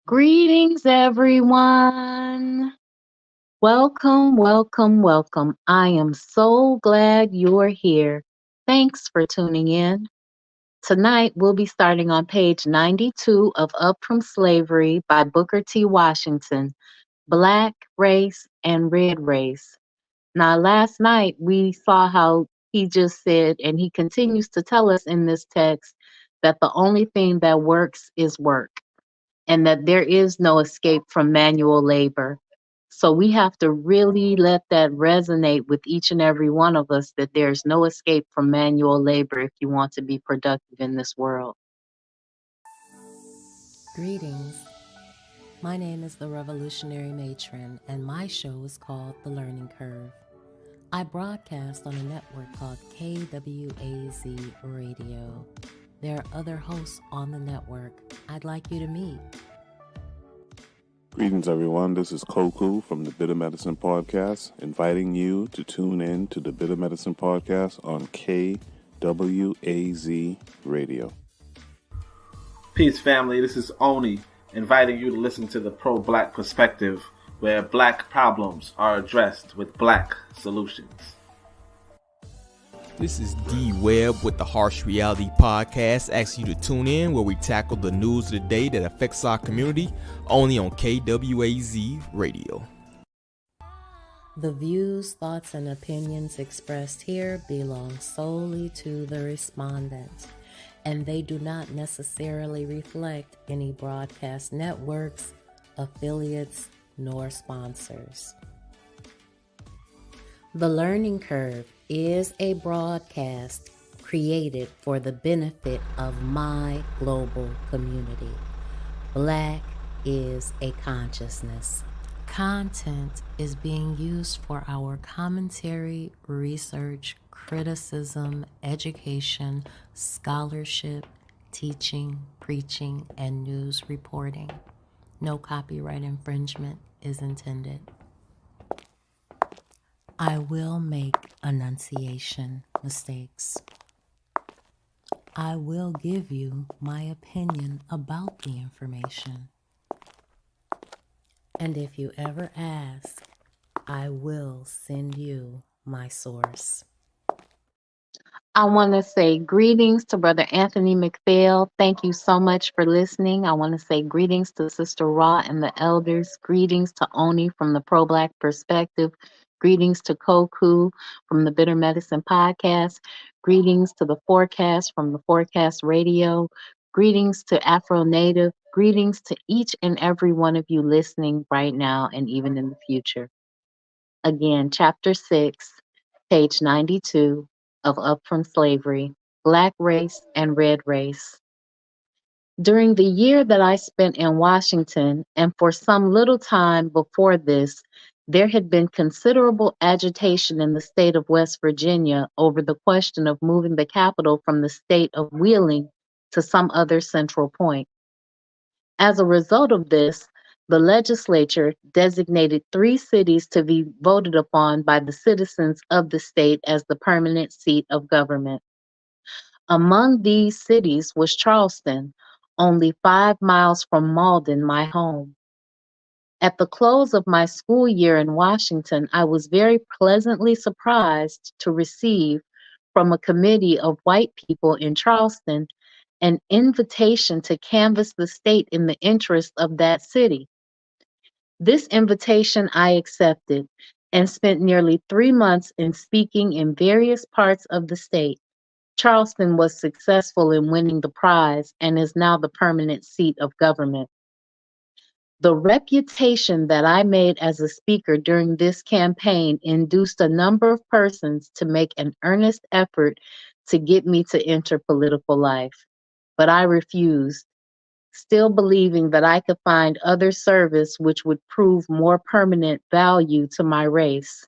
Greetings, everyone. Welcome, welcome, welcome. I am so glad you're here. Thanks for tuning in. Tonight, we'll be starting on page 92 of Up from Slavery by Booker T. Washington, Black Race and Red Race. Now, last night, we saw how he just said, and he continues to tell us in this text, that the only thing that works is work and that there is no escape from manual labor. So we have to really let that resonate with each and every one of us that there's no escape from manual labor if you want to be productive in this world. Greetings. My name is the Revolutionary Matron, and my show is called The Learning Curve. I broadcast on a network called KWAZ Radio. There are other hosts on the network I'd like you to meet. Greetings, everyone. This is Koku from the Bitter Medicine Podcast, inviting you to tune in to the Bitter Medicine Podcast on KWAZ Radio. Peace, family. This is Oni, inviting you to listen to the Pro-Black Perspective, where black problems are addressed with black solutions. This is D Webb with the Harsh Reality Podcast, asking you to tune in where we tackle the news of the day that affects our community, only on KWAZ Radio. The views, thoughts, and opinions expressed here belong solely to the respondents, and they do not necessarily reflect any broadcast networks, affiliates, nor sponsors. The Learning Curve is a broadcast created for the benefit of my global community. Black is a consciousness. Content is being used for our commentary, research, criticism, education, scholarship, teaching, preaching, and news reporting. No copyright infringement is intended. I will make enunciation mistakes. I will give you my opinion about the information. And if you ever ask, I will send you my source. I want to say greetings to Brother Anthony McPhail. Thank you so much for listening. I want to say greetings to Sister Ra and the elders. Greetings to Oni from the Pro-Black Perspective. Greetings to Koku from the Bitter Medicine Podcast. Greetings to the Forecast from the Forecast Radio. Greetings to Afro Native. Greetings to each and every one of you listening right now and even in the future. Again, Chapter 6, page 92 of Up from Slavery, Black Race and Red Race. During the year that I spent in Washington, and for some little time before this, there had been considerable agitation in the state of West Virginia over the question of moving the capital from the state of Wheeling to some other central point. As a result of this, the legislature designated 3 cities to be voted upon by the citizens of the state as the permanent seat of government. Among these cities was Charleston, only 5 miles from Malden, my home. At the close of my school year in Washington, I was very pleasantly surprised to receive from a committee of white people in Charleston an invitation to canvass the state in the interest of that city. This invitation I accepted and spent nearly 3 months in speaking in various parts of the state. Charleston was successful in winning the prize and is now the permanent seat of government. The reputation that I made as a speaker during this campaign induced a number of persons to make an earnest effort to get me to enter political life, but I refused, still believing that I could find other service which would prove more permanent value to my race.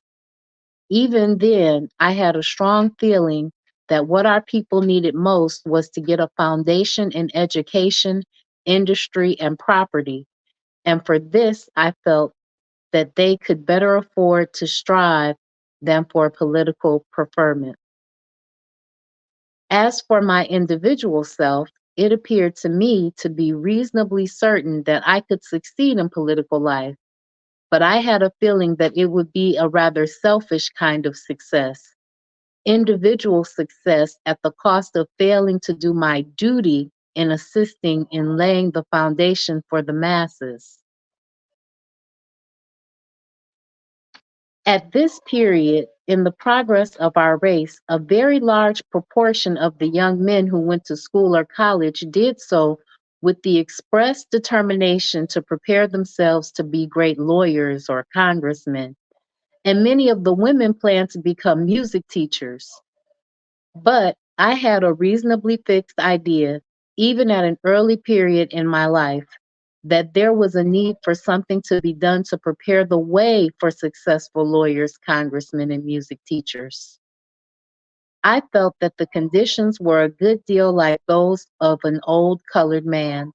Even then, I had a strong feeling that what our people needed most was to get a foundation in education, industry, and property. And for this, I felt that they could better afford to strive than for political preferment. As for my individual self, it appeared to me to be reasonably certain that I could succeed in political life, but I had a feeling that it would be a rather selfish kind of success, individual success at the cost of failing to do my duty in assisting in laying the foundation for the masses. At this period in the progress of our race, a very large proportion of the young men who went to school or college did so with the express determination to prepare themselves to be great lawyers or congressmen, and many of the women planned to become music teachers. But I had a reasonably fixed idea, even at an early period in my life, that there was a need for something to be done to prepare the way for successful lawyers, congressmen, and music teachers. I felt that the conditions were a good deal like those of an old colored man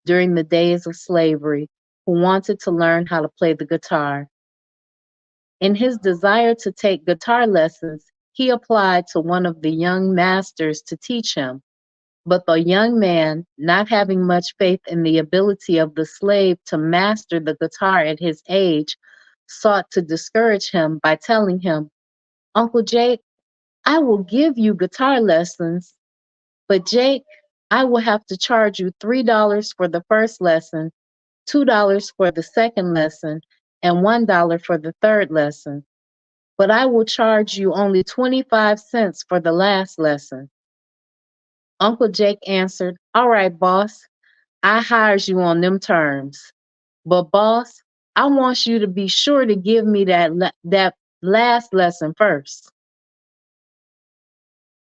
during the days of slavery who wanted to learn how to play the guitar. In his desire to take guitar lessons, he applied to one of the young masters to teach him. But the young man, not having much faith in the ability of the slave to master the guitar at his age, sought to discourage him by telling him, "Uncle Jake, I will give you guitar lessons, but Jake, I will have to charge you $3 for the first lesson, $2 for the second lesson, and $1 for the third lesson. But I will charge you only 25 cents for the last lesson." Uncle Jake answered, "All right, boss, I hires you on them terms. But boss, I want you to be sure to give me that last lesson first."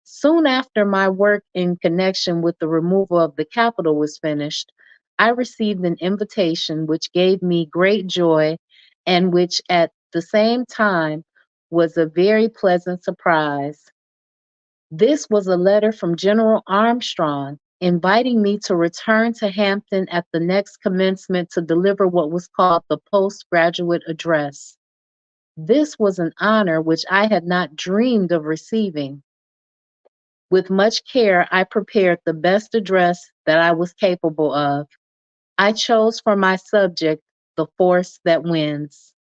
Soon after my work in connection with the removal of the Capitol was finished, I received an invitation which gave me great joy and which at the same time was a very pleasant surprise. This was a letter from General Armstrong inviting me to return to Hampton at the next commencement to deliver what was called the postgraduate address. This was an honor which I had not dreamed of receiving. With much care, I prepared the best address that I was capable of. I chose for my subject, "The Force That Wins."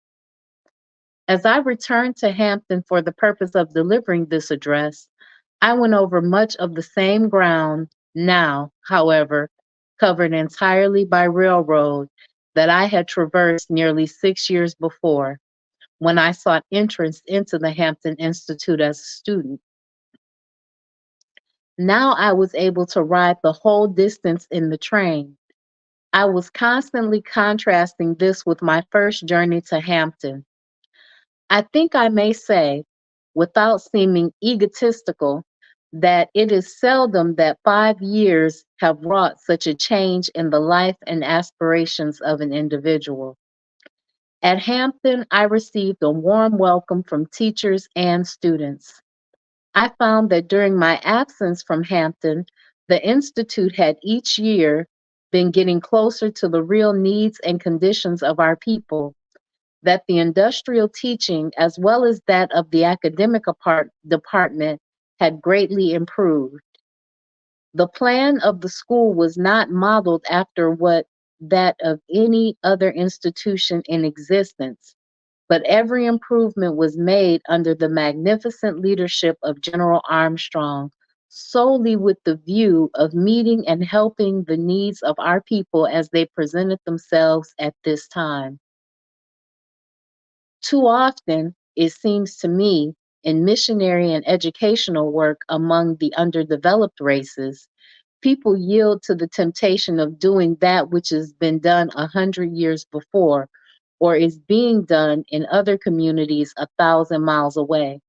As I returned to Hampton for the purpose of delivering this address, I went over much of the same ground, now, however, covered entirely by railroad, that I had traversed nearly 6 years before, when I sought entrance into the Hampton Institute as a student. Now I was able to ride the whole distance in the train. I was constantly contrasting this with my first journey to Hampton. I think I may say, without seeming egotistical, that it is seldom that 5 years have wrought such a change in the life and aspirations of an individual. At Hampton, I received a warm welcome from teachers and students. I found that during my absence from Hampton, the Institute had each year been getting closer to the real needs and conditions of our people, that the industrial teaching, as well as that of the academic department, had greatly improved. The plan of the school was not modeled after what that of any other institution in existence, but every improvement was made under the magnificent leadership of General Armstrong, solely with the view of meeting and helping the needs of our people as they presented themselves at this time. Too often, it seems to me, in missionary and educational work among the underdeveloped races, people yield to the temptation of doing that which has been done 100 years before, or is being done in other communities 1,000 miles away.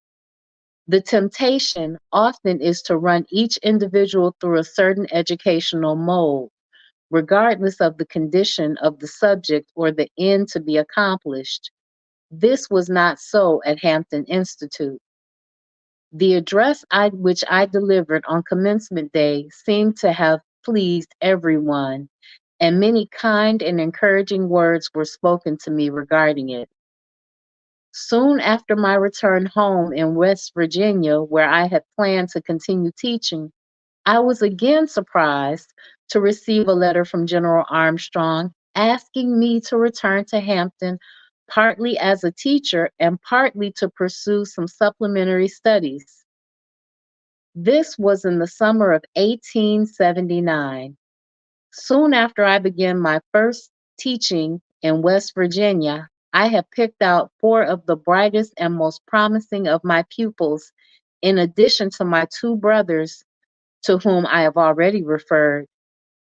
The temptation often is to run each individual through a certain educational mold, regardless of the condition of the subject or the end to be accomplished. This was not so at Hampton Institute. The address which I delivered on commencement day seemed to have pleased everyone, and many kind and encouraging words were spoken to me regarding it. Soon after my return home in West Virginia, where I had planned to continue teaching, I was again surprised to receive a letter from General Armstrong asking me to return to Hampton, partly as a teacher and partly to pursue some supplementary studies. This was in the summer of 1879. Soon after I began my first teaching in West Virginia, I had picked out 4 of the brightest and most promising of my pupils, in addition to my 2 brothers to whom I have already referred,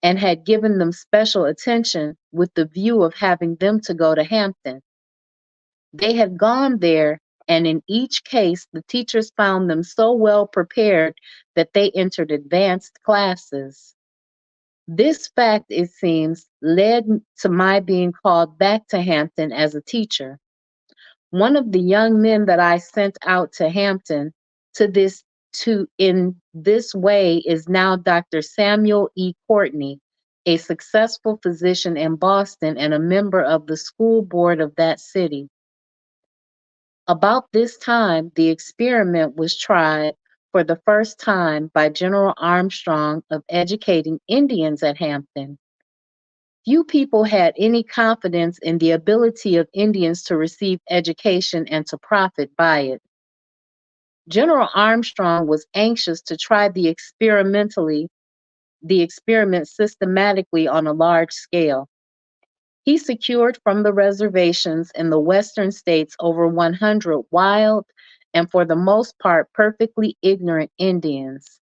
and had given them special attention with the view of having them to go to Hampton. They had gone there, and in each case, the teachers found them so well prepared that they entered advanced classes. This fact, it seems, led to my being called back to Hampton as a teacher. One of the young men that I sent out to Hampton to in this way is now Dr. Samuel E. Courtney, a successful physician in Boston and a member of the school board of that city. About this time, the experiment was tried for the first time by General Armstrong of educating Indians at Hampton. Few people had any confidence in the ability of Indians to receive education and to profit by it. General Armstrong was anxious to try the experiment systematically on a large scale. He secured from the reservations in the western states over 100 wild and for the most part perfectly ignorant Indians,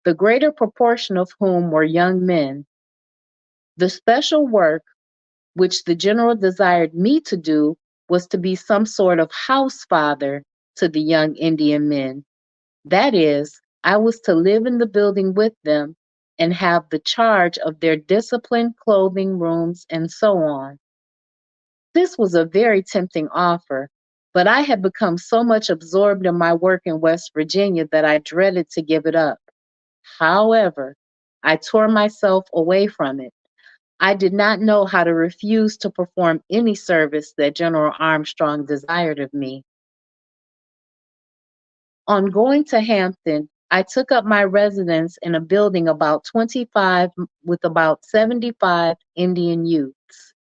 the greater proportion of whom were young men. The special work which the general desired me to do was to be some sort of house father to the young Indian men. That is, I was to live in the building with them and have the charge of their discipline, clothing, rooms, and so on. This was a very tempting offer, but I had become so much absorbed in my work in West Virginia that I dreaded to give it up. However, I tore myself away from it. I did not know how to refuse to perform any service that General Armstrong desired of me. On going to Hampton, I took up my residence in a building about 25 with about 75 Indian youths.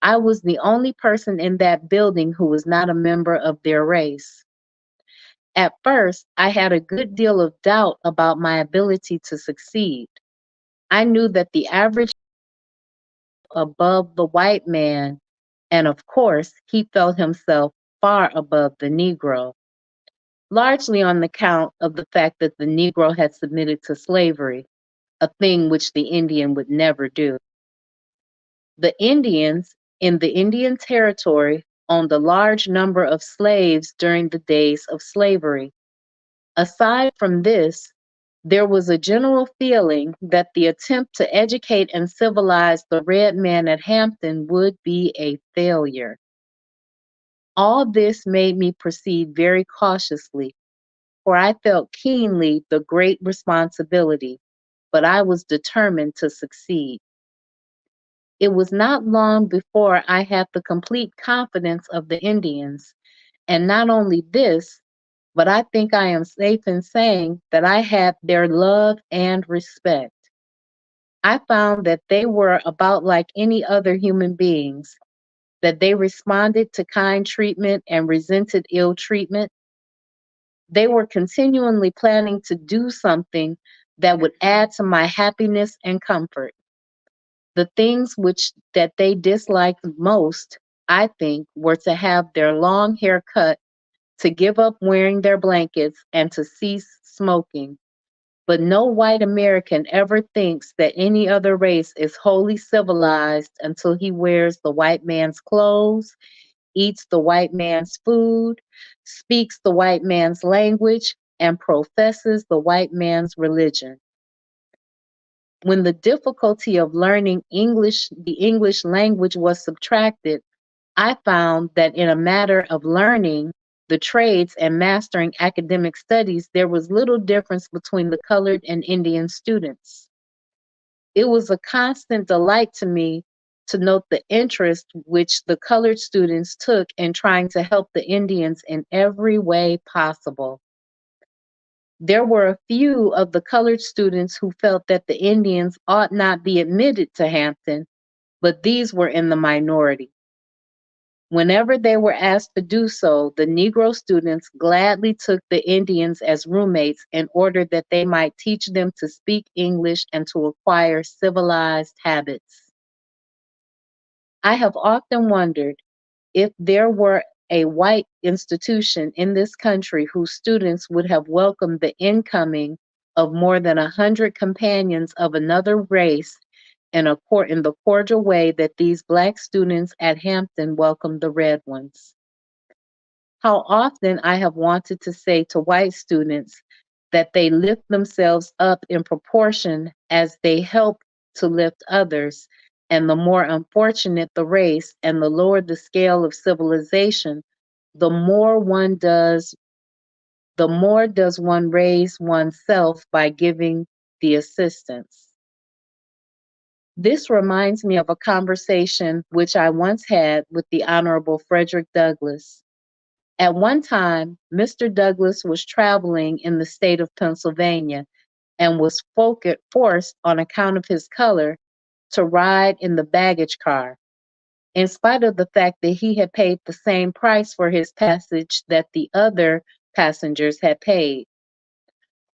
I was the only person in that building who was not a member of their race. At first, I had a good deal of doubt about my ability to succeed. I knew that the average above the white man, and of course, he felt himself far above the Negro, largely on account of the fact that the Negro had submitted to slavery, a thing which the Indian would never do. The Indians in the Indian Territory owned a large number of slaves during the days of slavery. Aside from this, there was a general feeling that the attempt to educate and civilize the red man at Hampton would be a failure. All this made me proceed very cautiously, for I felt keenly the great responsibility, but I was determined to succeed. It was not long before I had the complete confidence of the Indians, and not only this, but I think I am safe in saying that I had their love and respect. I found that they were about like any other human beings, that they responded to kind treatment and resented ill treatment. They were continually planning to do something that would add to my happiness and comfort. The things which that they disliked most, I think, were to have their long hair cut, to give up wearing their blankets, and to cease smoking. But no white American ever thinks that any other race is wholly civilized until he wears the white man's clothes, eats the white man's food, speaks the white man's language, and professes the white man's religion. When the difficulty of learning the English language was subtracted, I found that in a matter of learning the trades and mastering academic studies, there was little difference between the colored and Indian students. It was a constant delight to me to note the interest which the colored students took in trying to help the Indians in every way possible. There were a few of the colored students who felt that the Indians ought not be admitted to Hampton, but these were in the minority. Whenever they were asked to do so, the Negro students gladly took the Indians as roommates in order that they might teach them to speak English and to acquire civilized habits. I have often wondered if there were a white institution in this country whose students would have welcomed the incoming of more than 100 companions of another race in the cordial way that these Black students at Hampton welcomed the red ones. How often I have wanted to say to white students that they lift themselves up in proportion as they help to lift others, and the more unfortunate the race and the lower the scale of civilization, the more one does, the more does one raise oneself by giving the assistance. This reminds me of a conversation which I once had with the Honorable Frederick Douglass. At one time, Mr. Douglass was traveling in the state of Pennsylvania and was forced, on account of his color, to ride in the baggage car, in spite of the fact that he had paid the same price for his passage that the other passengers had paid.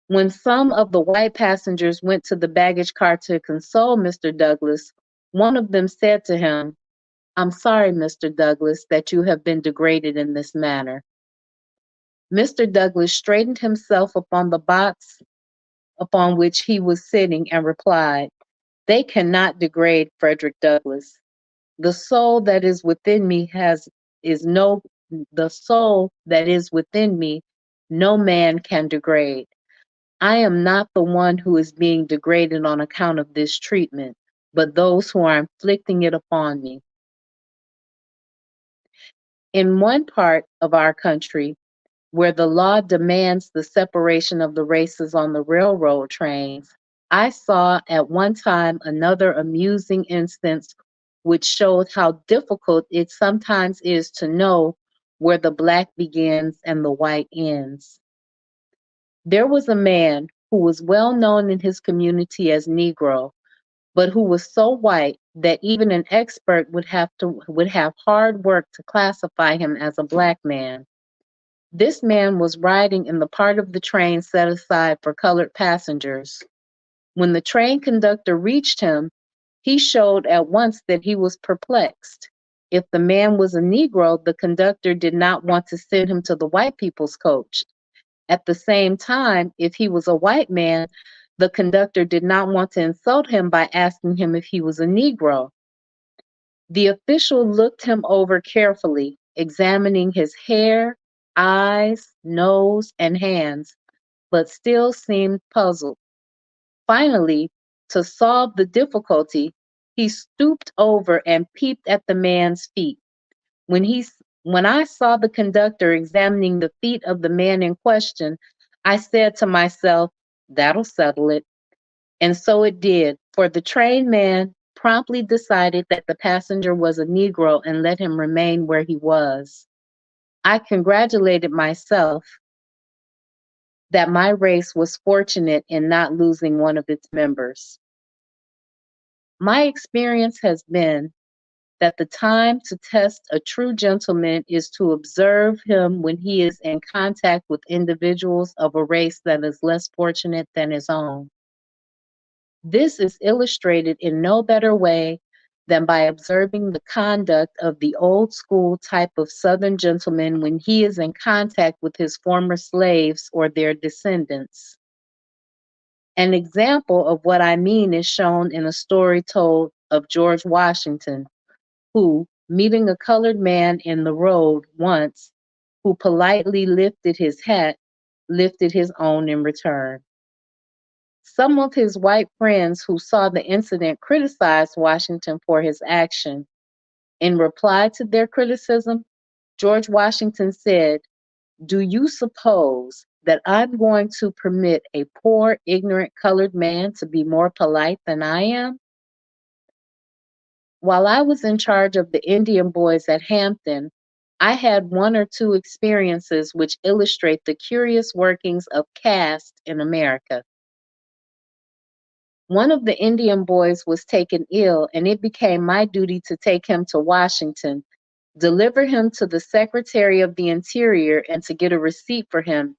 When some of the white passengers went to the baggage car to console Mr. Douglass, one of them said to him, "I'm sorry, Mr. Douglass, that you have been degraded in this manner." Mr. Douglass straightened himself upon the box upon which he was sitting and replied, "They cannot degrade Frederick Douglass. The soul that is within me the soul that is within me no man can degrade. I am not the one who is being degraded on account of this treatment, but those who are inflicting it upon me." In one part of our country, where the law demands the separation of the races on the railroad trains, I saw at one time another amusing instance which showed how difficult it sometimes is to know where the Black begins and the white ends. There was a man who was well known in his community as Negro, but who was so white that even an expert would have hard work to classify him as a Black man. This man was riding in the part of the train set aside for colored passengers. When the train conductor reached him, he showed at once that he was perplexed. If the man was a Negro, the conductor did not want to send him to the white people's coach. At the same time, if he was a white man, the conductor did not want to insult him by asking him if he was a Negro. The official looked him over carefully, examining his hair, eyes, nose, and hands, but still seemed puzzled. Finally, to solve the difficulty, he stooped over and peeped at the man's feet. When I saw the conductor examining the feet of the man in question, I said to myself, "That'll settle it." And so it did, for the train man promptly decided that the passenger was a Negro and let him remain where he was. I congratulated myself that my race was fortunate in not losing one of its members. My experience has been that the time to test a true gentleman is to observe him when he is in contact with individuals of a race that is less fortunate than his own. This is illustrated in no better way than by observing the conduct of the old school type of Southern gentleman when he is in contact with his former slaves or their descendants. An example of what I mean is shown in a story told of George Washington, who, meeting a colored man in the road once, who politely lifted his hat, lifted his own in return. Some of his white friends who saw the incident criticized Washington for his action. In reply to their criticism, George Washington said, "Do you suppose that I'm going to permit a poor, ignorant colored man to be more polite than I am?" While I was in charge of the Indian boys at Hampton, I had one or two experiences which illustrate the curious workings of caste in America. One of the Indian boys was taken ill, and it became my duty to take him to Washington, deliver him to the Secretary of the Interior, and to get a receipt for him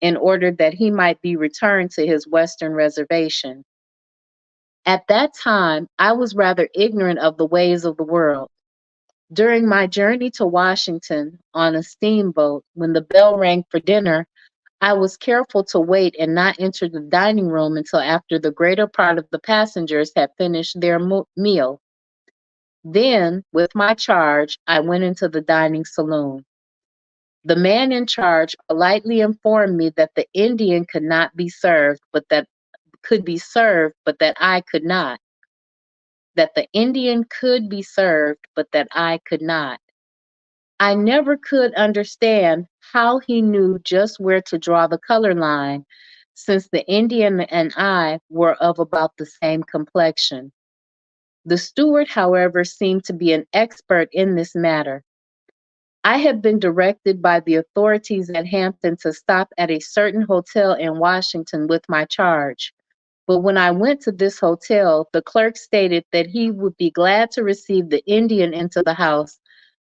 in order that he might be returned to his Western reservation. At that time, I was rather ignorant of the ways of the world. During my journey to Washington on a steamboat, when the bell rang for dinner, I was careful to wait and not enter the dining room until after the greater part of the passengers had finished their meal. Then, with my charge, I went into the dining saloon. The man in charge politely informed me that the Indian could not be served, but that could be served, but that I could not. That the Indian could be served, but that I could not. I never could understand how he knew just where to draw the color line, since the Indian and I were of about the same complexion. The steward, however, seemed to be an expert in this matter. I had been directed by the authorities at Hampton to stop at a certain hotel in Washington with my charge. But when I went to this hotel, the clerk stated that he would be glad to receive the Indian into the house,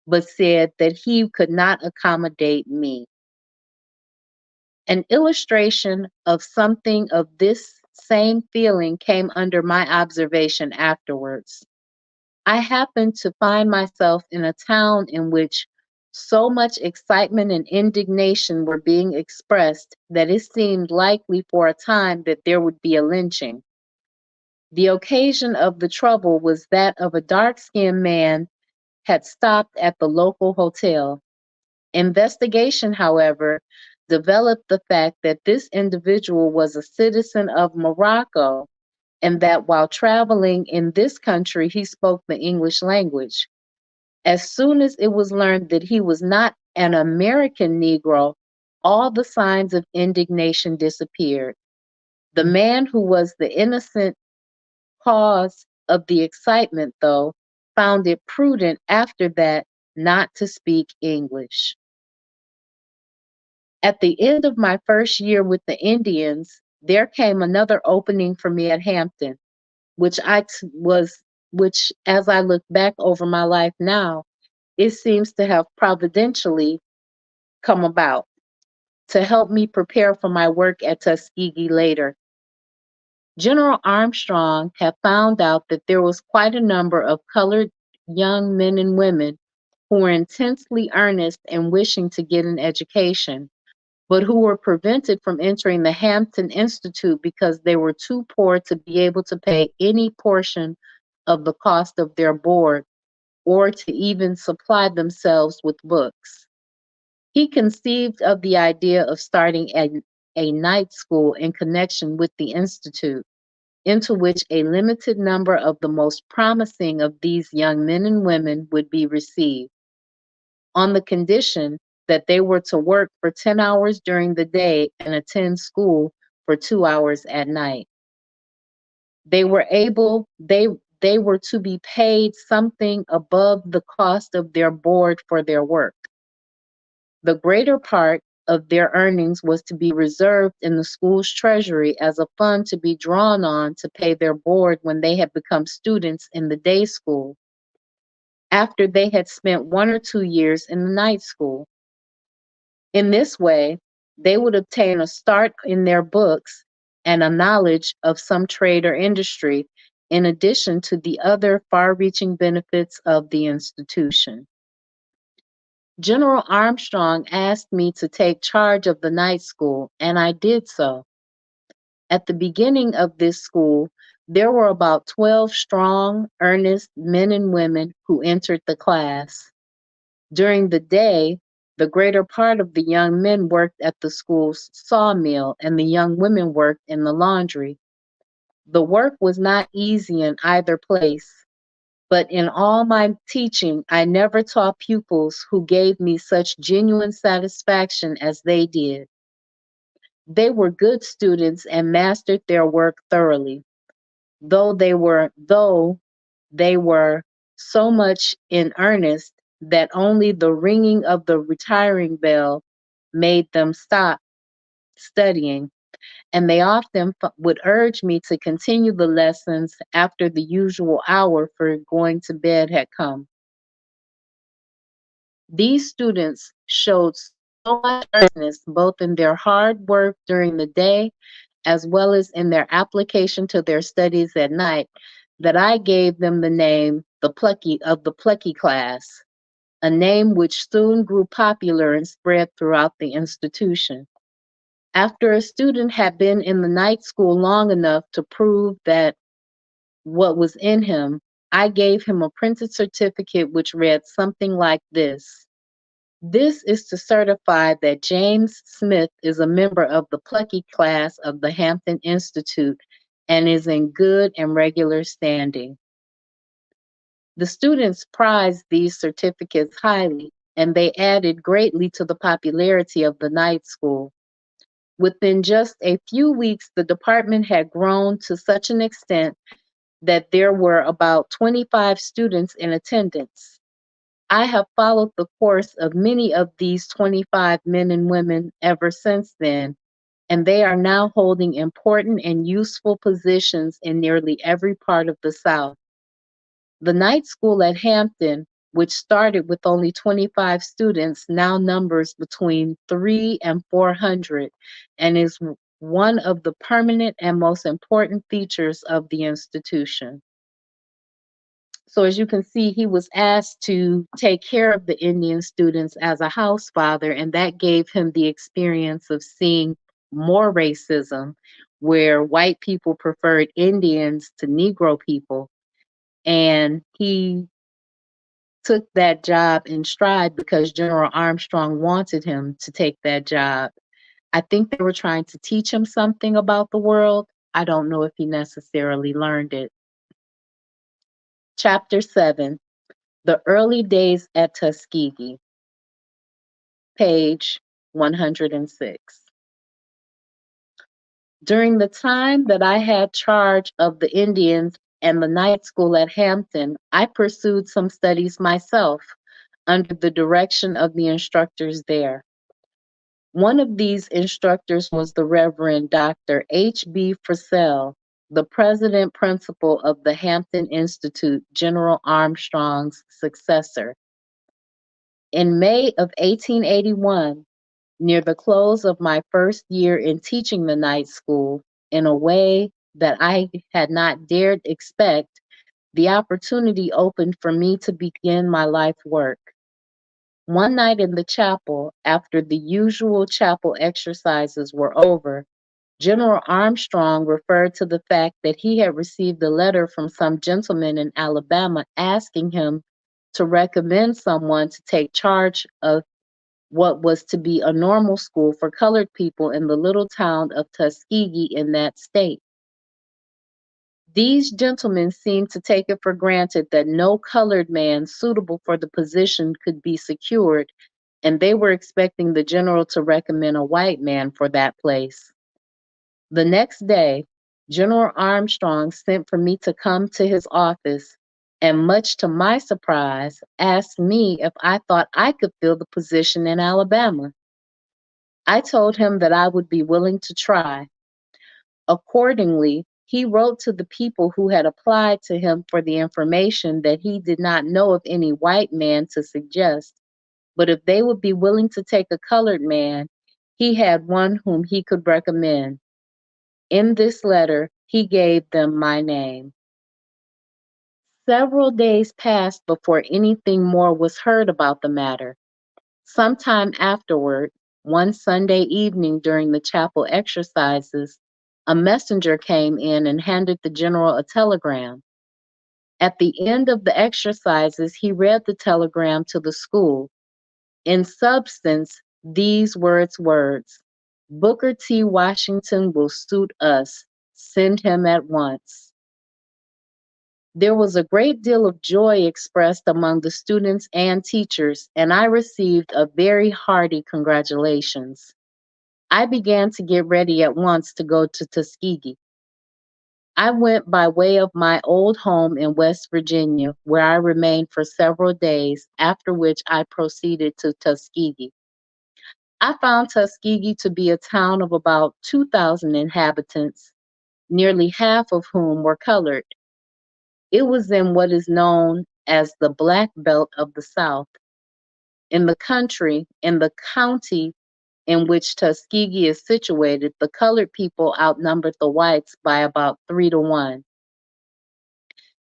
but said that he could not accommodate me. An illustration of something of this same feeling came under my observation afterwards. I happened to find myself in a town in which so much excitement and indignation were being expressed that it seemed likely for a time that there would be a lynching. The occasion of the trouble was that of a dark-skinned man had stopped at the local hotel. Investigation, however, developed the fact that this individual was a citizen of Morocco and that while traveling in this country, he spoke the English language. As soon as it was learned that he was not an American Negro, all the signs of indignation disappeared. The man who was the innocent cause of the excitement, though, found it prudent after that not to speak English. At the end of my first year with the Indians, there came another opening for me at Hampton, which which as I look back over my life now, it seems to have providentially come about to help me prepare for my work at Tuskegee later. General Armstrong had found out that there was quite a number of colored young men and women who were intensely earnest and wishing to get an education, but who were prevented from entering the Hampton Institute because they were too poor to be able to pay any portion of the cost of their board or to even supply themselves with books. He conceived of the idea of starting a night school in connection with the Institute, into which a limited number of the most promising of these young men and women would be received, on the condition that they were to work for 10 hours during the day and attend school for 2 hours at night. They were able, they were to be paid something above the cost of their board for their work. The greater part of their earnings was to be reserved in the school's treasury as a fund to be drawn on to pay their board when they had become students in the day school, after they had spent 1 or 2 years in the night school. In this way, they would obtain a start in their books and a knowledge of some trade or industry, in addition to the other far-reaching benefits of the institution. General Armstrong asked me to take charge of the night school, and I did so. At the beginning of this school, there were about 12 strong, earnest men and women who entered the class. During the day, the greater part of the young men worked at the school's sawmill, and the young women worked in the laundry. The work was not easy in either place, but in all my teaching, I never taught pupils who gave me such genuine satisfaction as they did. They were good students and mastered their work thoroughly, though they were so much in earnest that only the ringing of the retiring bell made them stop studying, and they often would urge me to continue the lessons after the usual hour for going to bed had come. These students showed so much earnestness both in their hard work during the day as well as in their application to their studies at night that I gave them the name the Plucky class, a name which soon grew popular and spread throughout the institution. After a student had been in the night school long enough to prove that what was in him, I gave him a printed certificate which read something like this. This is to certify that James Smith is a member of the Plucky class of the Hampton Institute and is in good and regular standing. The students prized these certificates highly, and they added greatly to the popularity of the night school. Within just a few weeks, the department had grown to such an extent that there were about 25 students in attendance. I have followed the course of many of these 25 men and women ever since then, and they are now holding important and useful positions in nearly every part of the South. The night school at Hampton, which started with only 25 students, now numbers between 3 and 400 and is one of the permanent and most important features of the institution. So as you can see, he was asked to take care of the Indian students as a house father, and that gave him the experience of seeing more racism, where white people preferred Indians to Negro people. And he took that job in stride because General Armstrong wanted him to take that job. I think they were trying to teach him something about the world. I don't know if he necessarily learned it. Chapter 7, The Early Days at Tuskegee, page 106. During the time that I had charge of the Indians and the night school at Hampton, I pursued some studies myself under the direction of the instructors there. One of these instructors was the Reverend Dr. H.B. Frisell, the president principal of the Hampton Institute, General Armstrong's successor. In May of 1881, near the close of my first year in teaching the night school, in a way that I had not dared expect, the opportunity opened for me to begin my life work. One night in the chapel, after the usual chapel exercises were over, General Armstrong referred to the fact that he had received a letter from some gentleman in Alabama asking him to recommend someone to take charge of what was to be a normal school for colored people in the little town of Tuskegee in that state. These gentlemen seemed to take it for granted that no colored man suitable for the position could be secured, and they were expecting the general to recommend a white man for that place. The next day, General Armstrong sent for me to come to his office and, much to my surprise, asked me if I thought I could fill the position in Alabama. I told him that I would be willing to try. Accordingly, he wrote to the people who had applied to him for the information that he did not know of any white man to suggest, but if they would be willing to take a colored man, he had one whom he could recommend. In this letter, he gave them my name. Several days passed before anything more was heard about the matter. Sometime afterward, one Sunday evening during the chapel exercises, a messenger came in and handed the general a telegram. At the end of the exercises, he read the telegram to the school. In substance, these words, Booker T. Washington will suit us. Send him at once. There was a great deal of joy expressed among the students and teachers, and I received a very hearty congratulations. I began to get ready at once to go to Tuskegee. I went by way of my old home in West Virginia, where I remained for several days, after which I proceeded to Tuskegee. I found Tuskegee to be a town of about 2,000 inhabitants, nearly half of whom were colored. It was in what is known as the Black Belt of the South. In the county in which Tuskegee is situated, the colored people outnumbered the whites by about 3 to 1.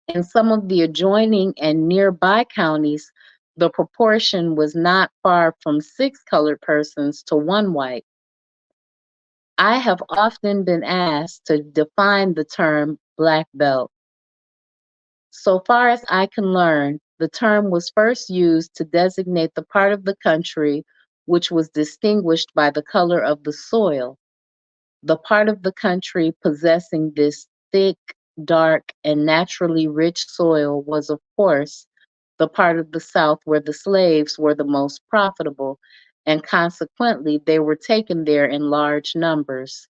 In some of the adjoining and nearby counties, the proportion was not far from 6 colored persons to 1 white. I have often been asked to define the term Black Belt. So far as I can learn, the term was first used to designate the part of the country which was distinguished by the color of the soil. The part of the country possessing this thick, dark, and naturally rich soil was, of course, the part of the South where the slaves were the most profitable, and consequently they were taken there in large numbers.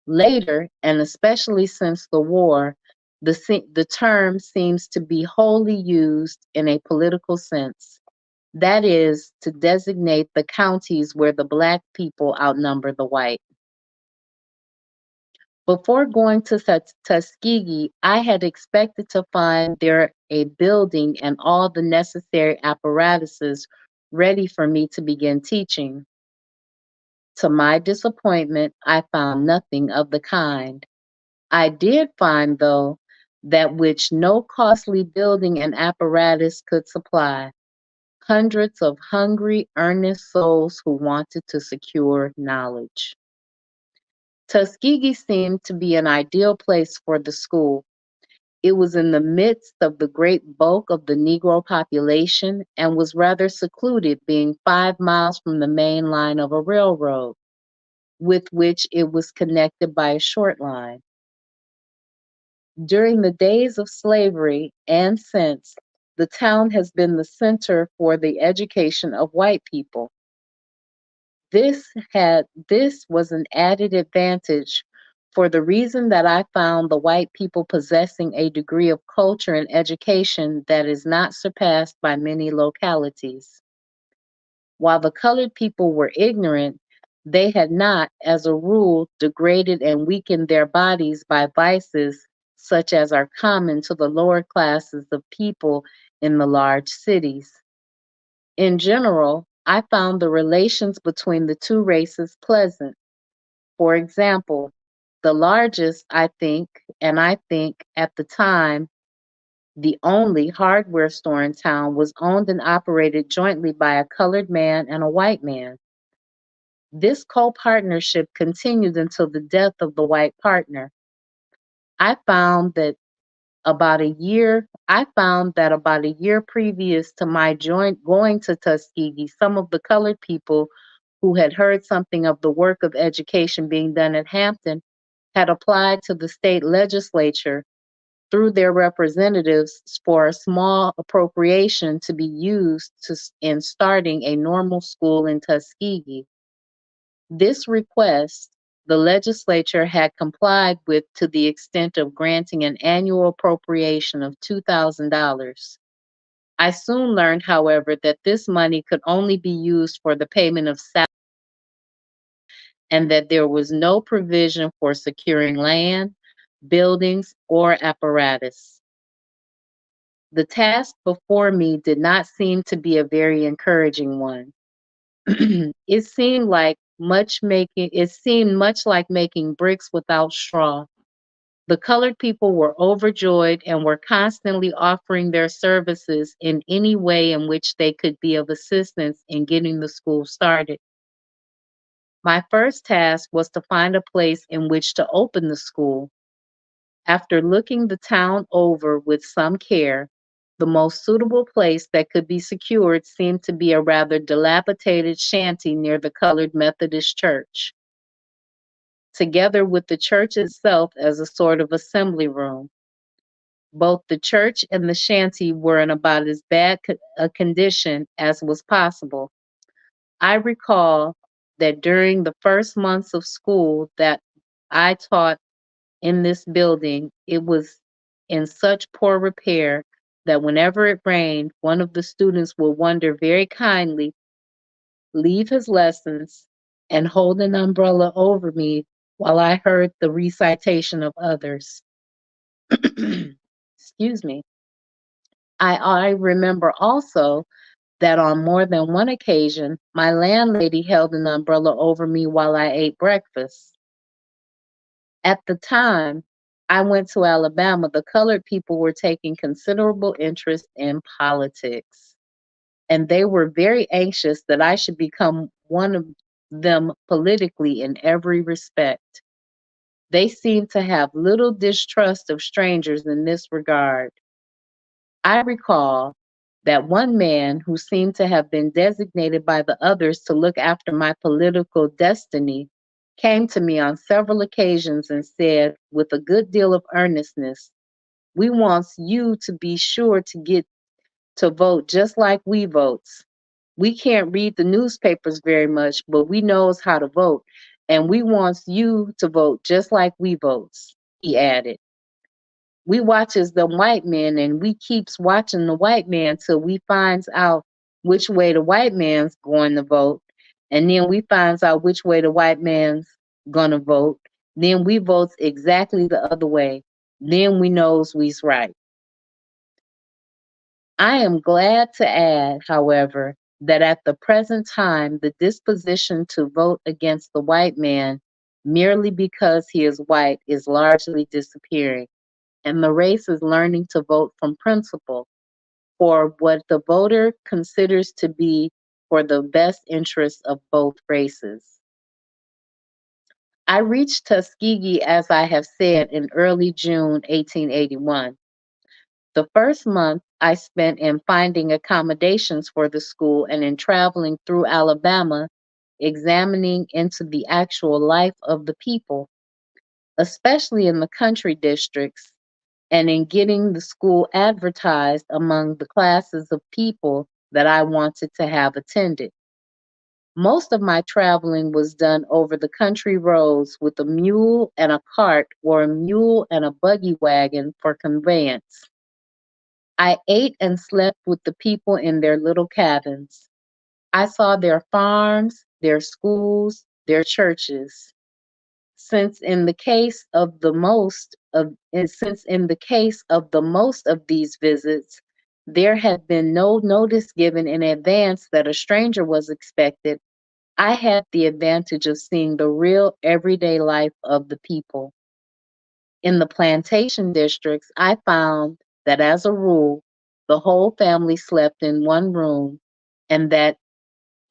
Later, and especially since the war, the term seems to be wholly used in a political sense. That is, to designate the counties where the black people outnumber the white. Before going to Tuskegee, I had expected to find there a building and all the necessary apparatuses ready for me to begin teaching. To my disappointment, I found nothing of the kind. I did find, though, that which no costly building and apparatus could supply: hundreds of hungry, earnest souls who wanted to secure knowledge. Tuskegee seemed to be an ideal place for the school. It was in the midst of the great bulk of the Negro population and was rather secluded, being 5 miles from the main line of a railroad, with which it was connected by a short line. During the days of slavery and since, the town has been the center for the education of white people. This was an added advantage for the reason that I found the white people possessing a degree of culture and education that is not surpassed by many localities. While the colored people were ignorant, they had not, as a rule, degraded and weakened their bodies by vices such as are common to the lower classes of people in the large cities. In general, I found the relations between the two races pleasant. For example, the largest, I think at the time, the only hardware store in town was owned and operated jointly by a colored man and a white man. This co-partnership continued until the death of the white partner. I found that about a year previous to my joint going to Tuskegee, some of the colored people who had heard something of the work of education being done at Hampton had applied to the state legislature through their representatives for a small appropriation to be used in starting a normal school in Tuskegee. This request the legislature had complied with to the extent of granting an annual appropriation of $2,000. I soon learned, however, that this money could only be used for the payment of salaries and that there was no provision for securing land, buildings, or apparatus. The task before me did not seem to be a very encouraging one. It seemed much like making bricks without straw. The colored people were overjoyed and were constantly offering their services in any way in which they could be of assistance in getting the school started. My first task was to find a place in which to open the school. After looking the town over with some care, the most suitable place that could be secured seemed to be a rather dilapidated shanty near the Colored Methodist Church, together with the church itself as a sort of assembly room. Both the church and the shanty were in about as bad a condition as was possible. I recall that during the first months of school that I taught in this building, it was in such poor repair that whenever it rained, one of the students would wonder very kindly, leave his lessons, and hold an umbrella over me while I heard the recitation of others. Excuse me. I remember also that on more than one occasion, my landlady held an umbrella over me while I ate breakfast. At the time I went to Alabama, the colored people were taking considerable interest in politics, and they were very anxious that I should become one of them politically in every respect. They seemed to have little distrust of strangers in this regard. I recall that one man who seemed to have been designated by the others to look after my political destiny came to me on several occasions and said, with a good deal of earnestness, "We wants you to be sure to get to vote just like we votes. We can't read the newspapers very much, but we knows how to vote, and we wants you to vote just like we votes," he added. "We watches the white man and we keeps watching the white man till we finds out which way the white man's going to vote, and then we finds out which way the white man's gonna vote. Then we votes exactly the other way. Then we knows we's right." I am glad to add, however, that at the present time the disposition to vote against the white man merely because he is white is largely disappearing, and the race is learning to vote from principle for what the voter considers to be for the best interests of both races. I reached Tuskegee, as I have said, in early June 1881. The first month I spent in finding accommodations for the school and in traveling through Alabama, examining into the actual life of the people, especially in the country districts, and in getting the school advertised among the classes of people that I wanted to have attended. Most of my traveling was done over the country roads with a mule and a cart or a mule and a buggy wagon for conveyance. I ate and slept with the people in their little cabins. I saw their farms, their schools, their churches. Since in the case of the most of since in the case of the most of these visits, there had been no notice given in advance that a stranger was expected, I had the advantage of seeing the real everyday life of the people. In the plantation districts, I found that as a rule, the whole family slept in one room, and that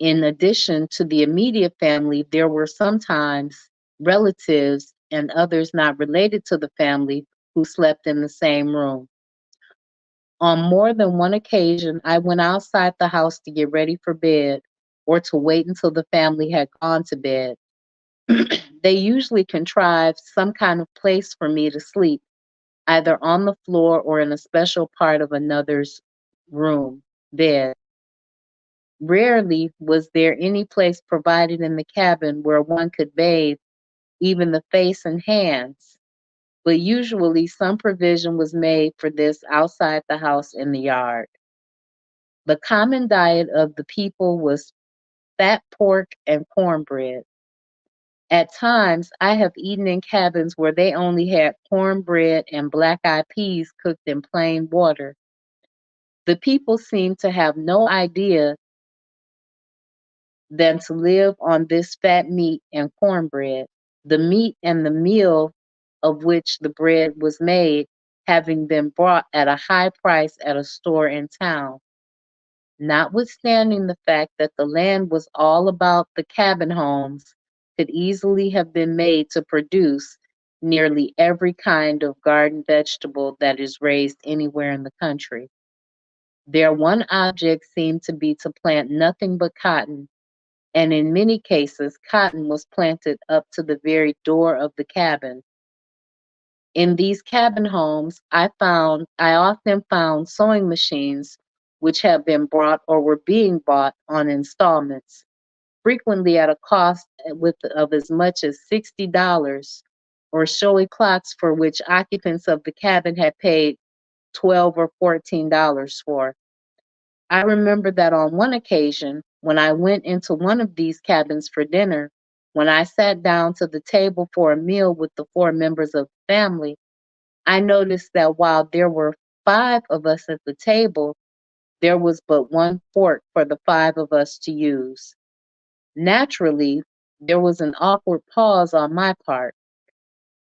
in addition to the immediate family, there were sometimes relatives and others not related to the family who slept in the same room. On more than one occasion, I went outside the house to get ready for bed or to wait until the family had gone to bed. They usually contrived some kind of place for me to sleep, either on the floor or in a special part of another's room, bed. Rarely was there any place provided in the cabin where one could bathe even the face and hands, but usually some provision was made for this outside the house in the yard. The common diet of the people was fat pork and cornbread. At times, I have eaten in cabins where they only had cornbread and black-eyed peas cooked in plain water. The people seemed to have no idea than to live on this fat meat and cornbread, the meat and the meal of which the bread was made having been bought at a high price at a store in town. Notwithstanding the fact that the land was all about the cabin homes, could easily have been made to produce nearly every kind of garden vegetable that is raised anywhere in the country. Their one object seemed to be to plant nothing but cotton, and in many cases cotton was planted up to the very door of the cabin. In these cabin homes, I often found sewing machines which had been bought or were being bought on installments, frequently at a cost of as much as $60, or showy clocks for which occupants of the cabin had paid $12 or $14 for. I remember that on one occasion, when I went into one of these cabins for dinner, when I sat down to the table for a meal with the four members of the family, I noticed that while there were five of us at the table, there was but one fork for the five of us to use. Naturally, there was an awkward pause on my part.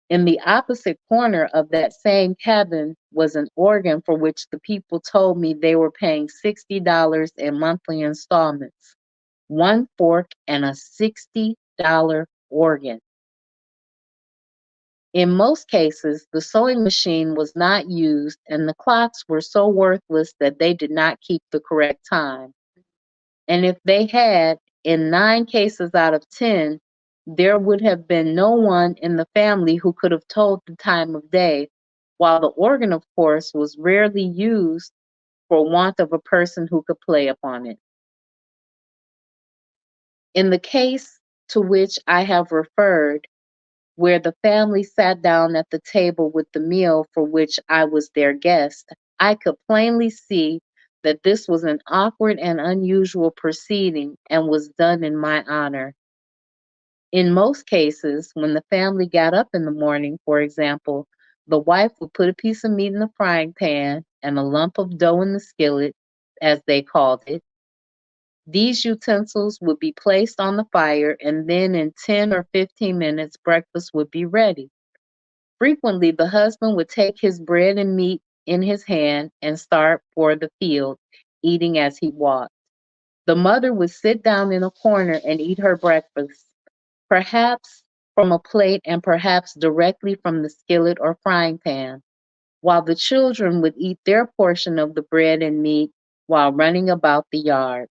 In the opposite corner of that same cabin was an organ for which the people told me they were paying $60 in monthly installments. One fork and a $60 organ. In most cases, the sewing machine was not used and the clocks were so worthless that they did not keep the correct time. And if they had, in 9 cases out of 10, there would have been no one in the family who could have told the time of day, while the organ, of course, was rarely used for want of a person who could play upon it. In the case to which I have referred, where the family sat down at the table with the meal for which I was their guest, I could plainly see that this was an awkward and unusual proceeding and was done in my honor. In most cases, when the family got up in the morning, for example, the wife would put a piece of meat in the frying pan and a lump of dough in the skillet, as they called it. These utensils would be placed on the fire, and then in 10 or 15 minutes, breakfast would be ready. Frequently, the husband would take his bread and meat in his hand and start for the field, eating as he walked. The mother would sit down in a corner and eat her breakfast, perhaps from a plate and perhaps directly from the skillet or frying pan, while the children would eat their portion of the bread and meat while running about the yard.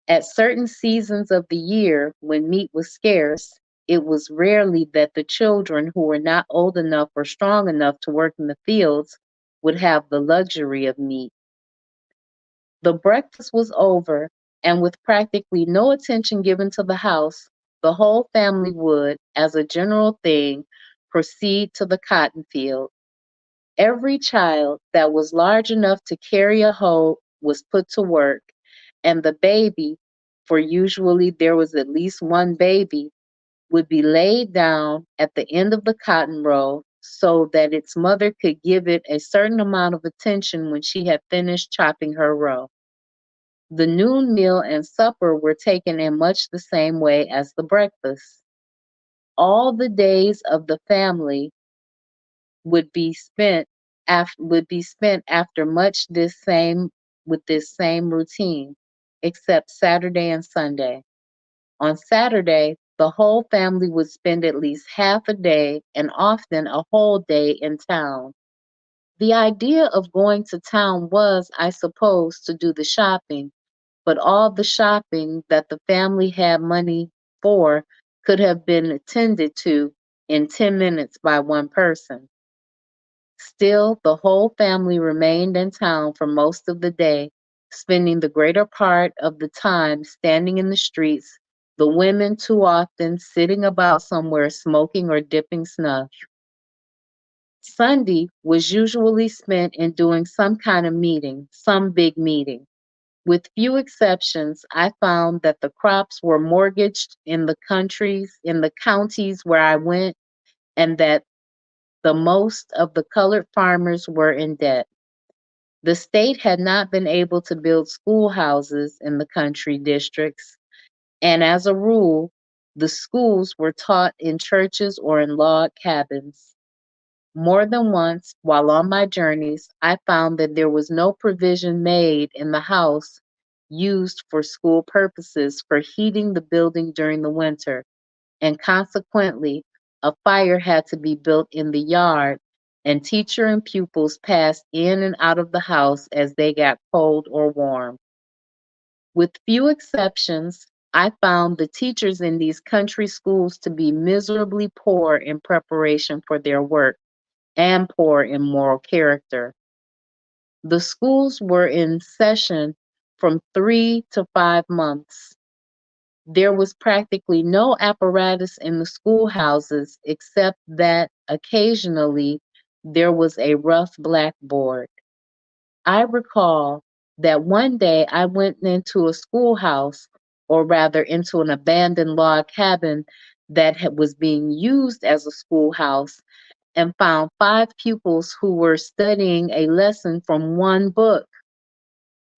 At certain seasons of the year, when meat was scarce, it was rarely that the children who were not old enough or strong enough to work in the fields would have the luxury of meat. The breakfast was over, and with practically no attention given to the house, the whole family would, as a general thing, proceed to the cotton field. Every child that was large enough to carry a hoe was put to work, and the baby, for usually there was at least one baby, would be laid down at the end of the cotton row so that its mother could give it a certain amount of attention when she had finished chopping her row. The noon meal and supper were taken in much the same way as the breakfast. All the days of the family would be spent after much this same with this same routine, except Saturday and Sunday. On Saturday, the whole family would spend at least half a day and often a whole day in town. The idea of going to town was, I suppose, to do the shopping, but all the shopping that the family had money for could have been attended to in 10 minutes by one person. Still, the whole family remained in town for most of the day, spending the greater part of the time standing in the streets, the women too often sitting about somewhere smoking or dipping snuff. Sunday was usually spent in doing some kind of meeting, some big meeting. With few exceptions, I found that the crops were mortgaged in the counties where I went, and that the most of the colored farmers were in debt. The state had not been able to build schoolhouses in the country districts, and as a rule, the schools were taught in churches or in log cabins. More than once, while on my journeys, I found that there was no provision made in the house used for school purposes for heating the building during the winter, and consequently, a fire had to be built in the yard, and teacher and pupils passed in and out of the house as they got cold or warm. With few exceptions, I found the teachers in these country schools to be miserably poor in preparation for their work and poor in moral character. The schools were in session from 3 to 5 months. There was practically no apparatus in the schoolhouses except that occasionally there was a rough blackboard. I recall that one day I went into a schoolhouse, or rather into an abandoned log cabin that was being used as a schoolhouse, and found 5 pupils who were studying a lesson from one book.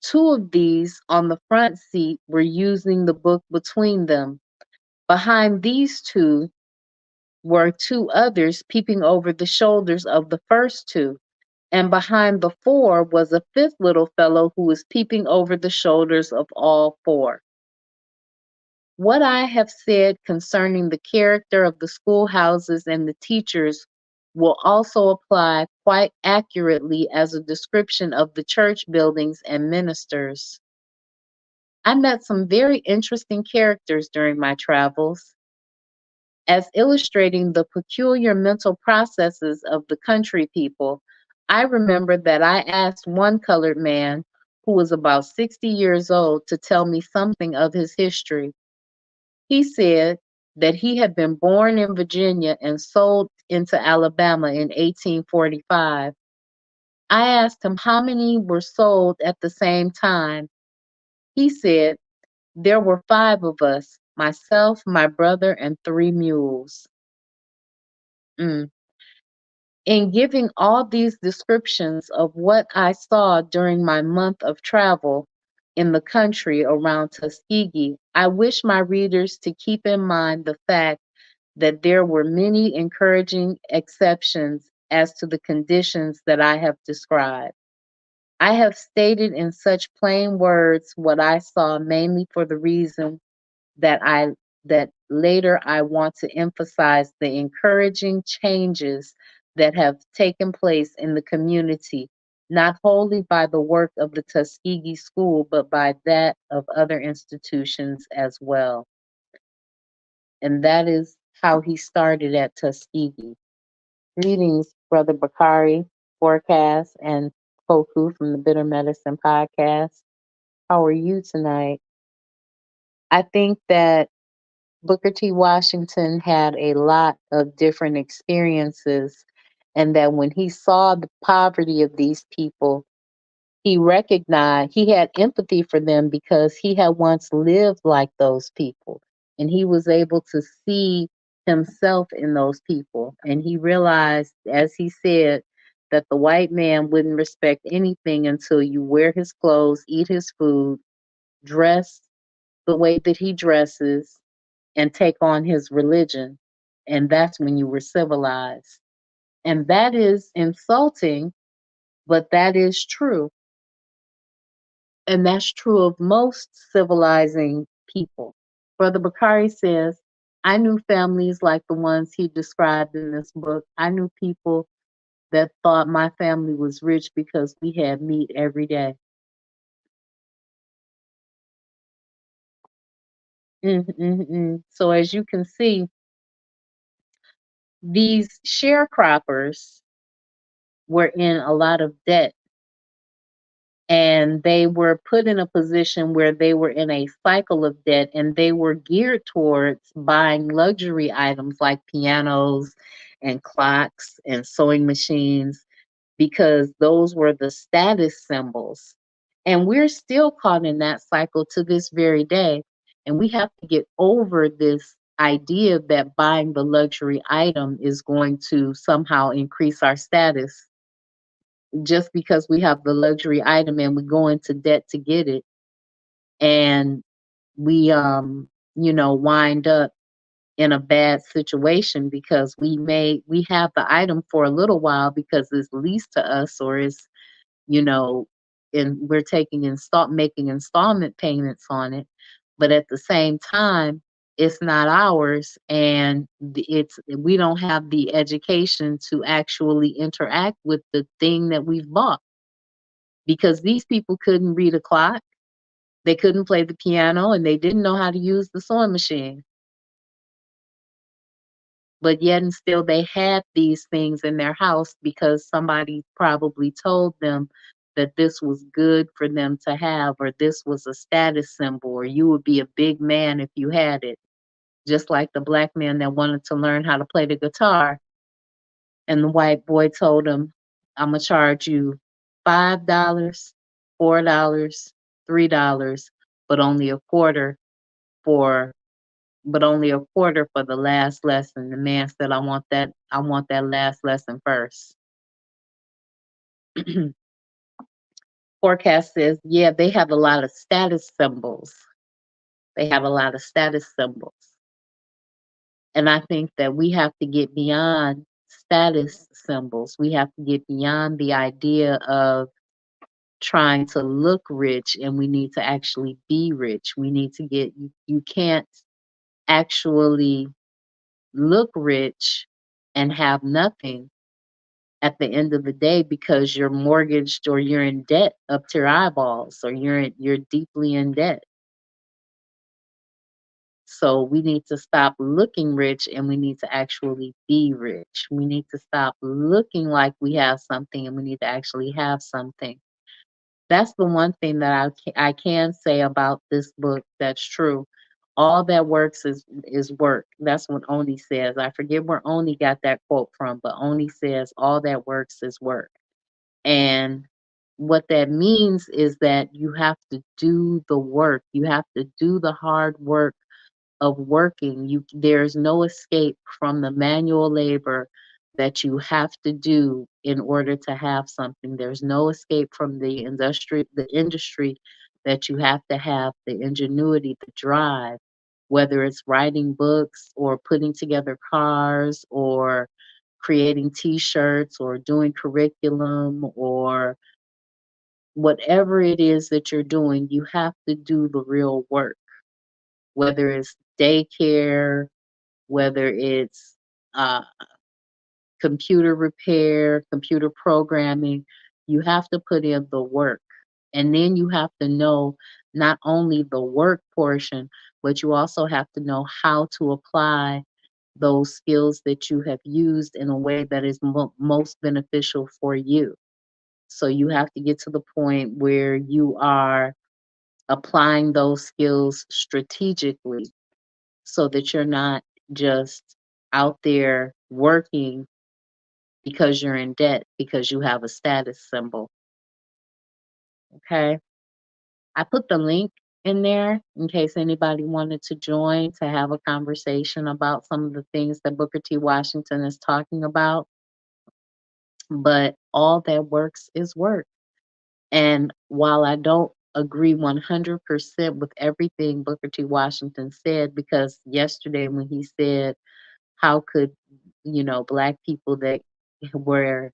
2 of these on the front seat were using the book between them. Behind these 2 were 2 others peeping over the shoulders of the first 2, and behind the 4 was a 5th little fellow who was peeping over the shoulders of all 4. What I have said concerning the character of the schoolhouses and the teachers will also apply quite accurately as a description of the church buildings and ministers. I met some very interesting characters during my travels. As illustrating the peculiar mental processes of the country people, I remember that I asked one colored man, who was about 60 years old, to tell me something of his history. He said that he had been born in Virginia and sold into Alabama in 1845. I asked him how many were sold at the same time. He said there were 5 of us, myself, my brother, and 3 mules. Mm. In giving all these descriptions of what I saw during my month of travel in the country around Tuskegee, I wish my readers to keep in mind the fact that there were many encouraging exceptions as to the conditions that I have described. I have stated in such plain words what I saw mainly for the reason that later I want to emphasize the encouraging changes that have taken place in the community, not wholly by the work of the Tuskegee School, but by that of other institutions as well. And that is how he started at Tuskegee. Greetings, Brother Bakari, Forecast, and Koku from the Bitter Medicine Podcast. How are you tonight? I think that Booker T. Washington had a lot of different experiences, and that when he saw the poverty of these people, he recognized he had empathy for them because he had once lived like those people, and he was able to see himself in those people. And he realized, as he said, that the white man wouldn't respect anything until you wear his clothes, eat his food, dress the way that he dresses, and take on his religion. And that's when you were civilized. And that is insulting, but that is true. And that's true of most civilizing people. Brother Bakari says, I knew families like the ones he described in this book. I knew people that thought my family was rich because we had meat every day. So as you can see, these sharecroppers were in a lot of debt, and they were put in a position where they were in a cycle of debt, and they were geared towards buying luxury items like pianos and clocks and sewing machines, because those were the status symbols. And we're still caught in that cycle to this very day. And we have to get over this idea that buying the luxury item is going to somehow increase our status. Just because we have the luxury item and we go into debt to get it, and we wind up in a bad situation because we have the item for a little while because it's leased to us, or it's, you know and we're making installment payments on it, but at the same time it's not ours, and we don't have the education to actually interact with the thing that we've bought, because these people couldn't read a clock, they couldn't play the piano, and they didn't know how to use the sewing machine. But yet and still they had these things in their house because somebody probably told them that this was good for them to have, or this was a status symbol, or you would be a big man if you had it. Just like the black man that wanted to learn how to play the guitar, and the white boy told him, I'm gonna charge you $5, $4, $3, but only a quarter for only a quarter for the last lesson. The man said, I want that last lesson first. Forecast says, yeah, they have a lot of status symbols. They have a lot of status symbols. And I think that we have to get beyond status symbols. We have to get beyond the idea of trying to look rich, and we need to actually be rich. We need to get, you can't actually look rich and have nothing at the end of the day because you're mortgaged or you're in debt up to your eyeballs, or you're deeply in debt. So we need to stop looking rich and we need to actually be rich. We need to stop looking like we have something and we need to actually have something. That's the one thing that I can say about this book that's true. All that works is work. That's what Oni says. I forget where Oni got that quote from, but Oni says all that works is work. And what that means is that you have to do the work. You have to do the hard work of working. There's no escape from the manual labor that you have to do in order to have something. There's no escape from the industry that you have the ingenuity, the drive, whether it's writing books or putting together cars or creating t-shirts or doing curriculum or whatever it is that you're doing, you have to do the real work, whether it's daycare, whether it's uh, computer repair, computer programming. You have to put in the work. And then you have to know not only the work portion, but you also have to know how to apply those skills that you have used in a way that is most beneficial for you. So you have to get to the point where you are applying those skills strategically so that you're not just out there working because you're in debt because you have a status symbol. Okay. I put the link in there in case anybody wanted to join to have a conversation about some of the things that Booker T. Washington is talking about. But all that works is work. And while I don't agree 100% with everything Booker T. Washington said, because yesterday when he said, how could, Black people that were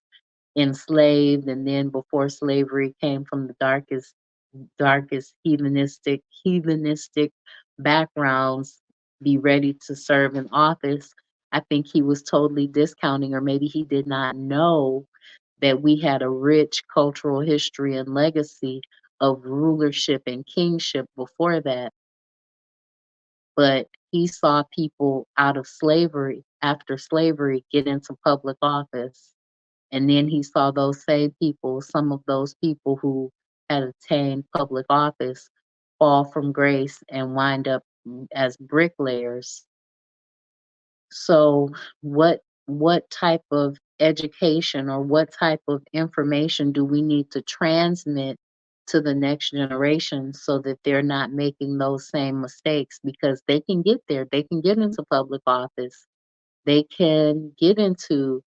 enslaved and then before slavery came from the darkest heathenistic backgrounds be ready to serve in office, I think he was totally discounting, or maybe he did not know that we had a rich cultural history and legacy of rulership and kingship before that. But he saw people out of slavery, after slavery, get into public office. And then he saw those same people, some of those people who had attained public office, fall from grace and wind up as bricklayers. So what type of education or what type of information do we need to transmit to the next generation so that they're not making those same mistakes? Because they can get there, they can get into public office, they can get into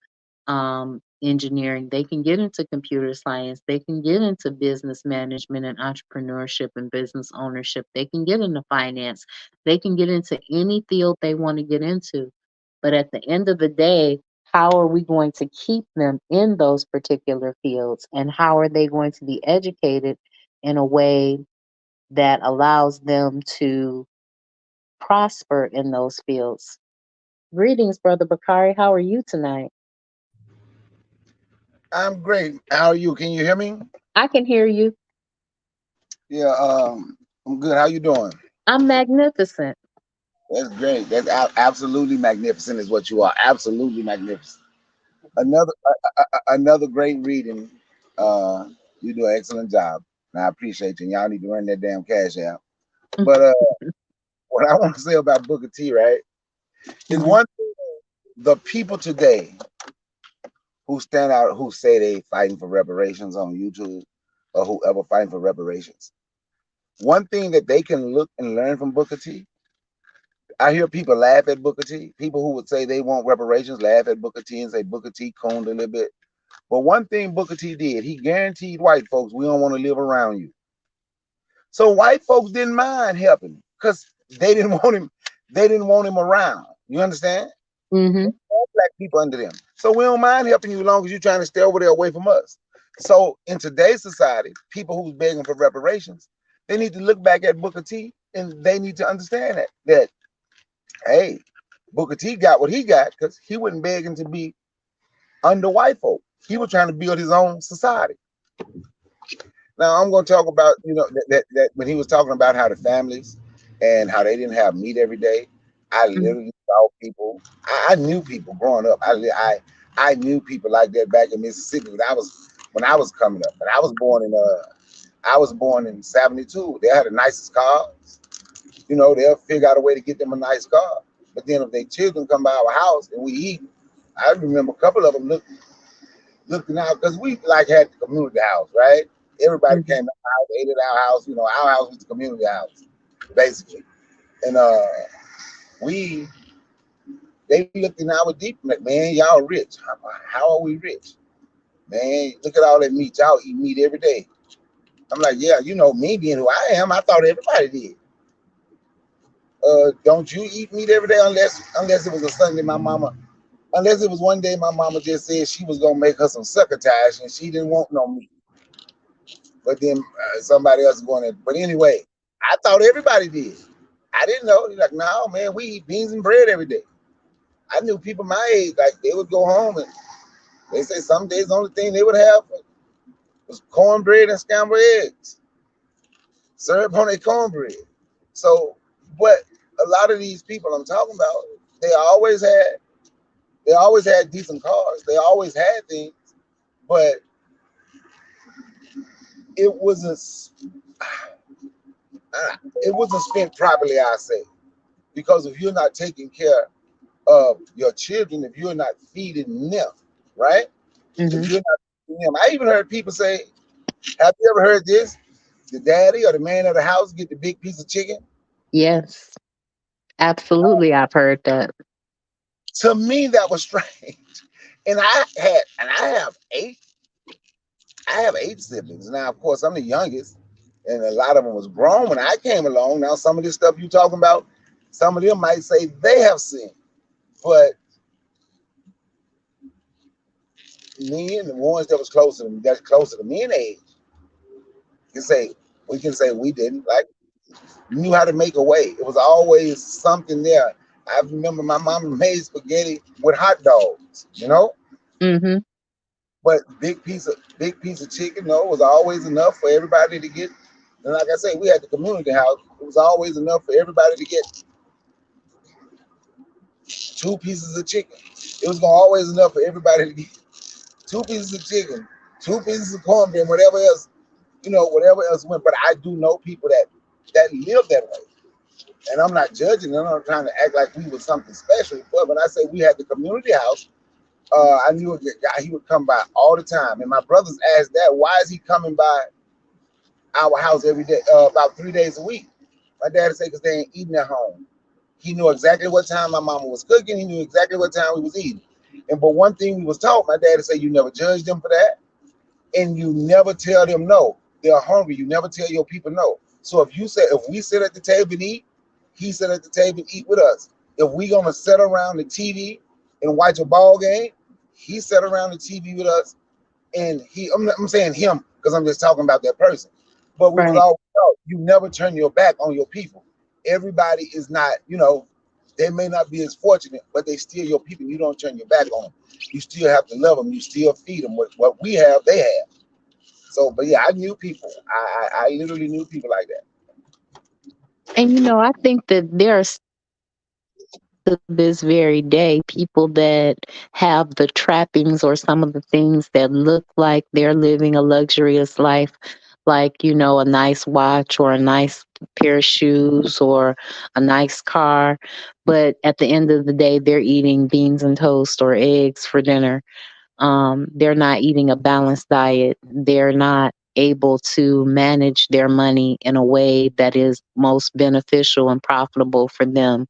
engineering, they can get into computer science, they can get into business management and entrepreneurship and business ownership, they can get into finance, they can get into any field they want to get into. But at the end of the day, how are we going to keep them in those particular fields? And how are they going to be educated in a way that allows them to prosper in those fields? Greetings, Brother Bakari. How are you tonight? I'm great. How are you? Can you hear me? I can hear you. Yeah, I'm good. How you doing? I'm magnificent. That's great. That's absolutely magnificent, is what you are. Absolutely magnificent. Another great reading. You do an excellent job, and I appreciate you. And y'all need to run that damn cash out. Mhm. But what I want to say about Booker T, right, is Mhm. one thing, the people today who stand out, who say they fighting for reparations on YouTube, or whoever fighting for reparations. One thing that they can look and learn from Booker T. I hear people laugh at Booker T. People who would say they want reparations laugh at Booker T and say Booker T coned a little bit. But one thing Booker T did, he guaranteed white folks we don't want to live around you. So white folks didn't mind helping because they didn't want him. They didn't want him around. You understand? Mhm. All black people under them. So we don't mind helping you as long as you're trying to stay over there away from us. So in today's society, people who's begging for reparations, they need to look back at Booker T and they need to understand that hey, Booker T got what he got because he wasn't begging to be under white folk. He was trying to build his own society. Now I'm going to talk about that when he was talking about how the families and how they didn't have meat every day. I Mhm. literally saw people. I knew people growing up. I knew people like that back in Mississippi when I was coming up. And I was born in '72. They had the nicest cars. They'll figure out a way to get them a nice car. But then if their children come by our house and we eat, I remember a couple of them looking out because we like had the community house, right? Everybody Mhm. came to our house, ate at our house. Our house was the community house, basically. And we they looked in our deep like, man, y'all rich. How are we rich? Man, look at all that meat. Y'all eat meat every day. I'm like, yeah, me being who I am, I thought everybody did. Don't you eat meat every day unless it was a Sunday my mama unless it was one day my mama just said she was gonna make her some succotash and she didn't want no meat. But then somebody else going to. But anyway, I thought everybody did. I didn't know. He's like, no, man, we eat beans and bread every day. I knew people my age, like they would go home and they say some days the only thing they would have was cornbread and scrambled eggs, syrup on their cornbread. So, but a lot of these people I'm talking about, they always had they always had decent cars. They always had things, but it wasn't it wasn't spent properly, I say, because if you're not taking care of your children, if you're not feeding them, right? If Mhm. you're not feeding them, I even heard people say, "Have you ever heard this? The daddy or the man of the house get the big piece of chicken." Yes. Absolutely, I've heard that. To me, that was strange. And I have eight. I have eight siblings. Now, of course, I'm the youngest, and a lot of them was grown when I came along. Now, some of this stuff you talking about, some of them might say they have seen, but me and the ones that was closer to me in age, can say we can say we didn't like knew how to make a way. It was always something there. I remember my mama made spaghetti with hot dogs. Mhm. But big piece of chicken, no, was always enough for everybody to get. And like I say, we had the community house. It was always enough for everybody to get two pieces of chicken. It was gonna always enough for everybody to get two pieces of chicken, two pieces of cornbread, whatever else, whatever else went. But I do know people that live that way. And I'm not judging, and I'm not trying to act like we was something special. But when I say we had the community house, I knew a guy, he would come by all the time. And my brothers asked that, why is he coming by our house every day, about 3 days a week? My dad would say, because they ain't eating at home. He knew exactly what time my mama was cooking. He knew exactly what time we was eating. And but one thing we was taught, my dad would say, you never judge them for that, and you never tell them no. They're hungry. You never tell your people no. So if we sit at the table and eat, he sit at the table and eat with us. If we gonna sit around the TV and watch a ball game, he sat around the TV with us, and I'm saying him because I'm just talking about that person. But we was Right. all taught, you never turn your back on your people. Everybody is not, they may not be as fortunate, but they still your people. You don't turn your back on them. You still have to love them. You still feed them. What we have, they have. So, but yeah, I knew people. I literally knew people like that. And I think that there's to this very day, people that have the trappings or some of the things that look like they're living a luxurious life, like, a nice watch or a nice pair of shoes or a nice car. But at the end of the day, they're eating beans and toast or eggs for dinner. They're not eating a balanced diet. They're not able to manage their money in a way that is most beneficial and profitable for them.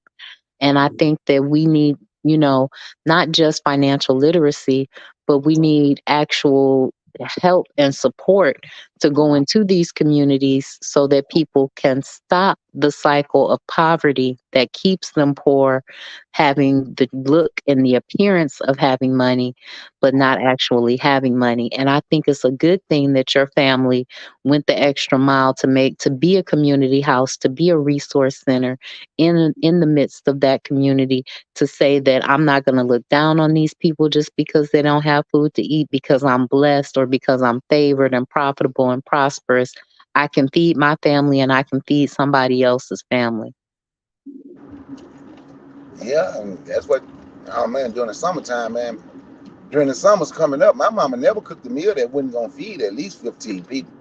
And I think that we need, not just financial literacy, but we need actual help and support to go into these communities so that people can stop the cycle of poverty that keeps them poor, having the look and the appearance of having money, but not actually having money. And I think it's a good thing that your family went the extra mile to be a community house, to be a resource center in the midst of that community, to say that I'm not going to look down on these people just because they don't have food to eat, because I'm blessed or because I'm favored and profitable and prosperous. I can feed my family and I can feed somebody else's family. Yeah, and that's what. Oh man, during the summertime, man. During the summers coming up, my mama never cooked a meal that wasn't gonna feed at least 15 people,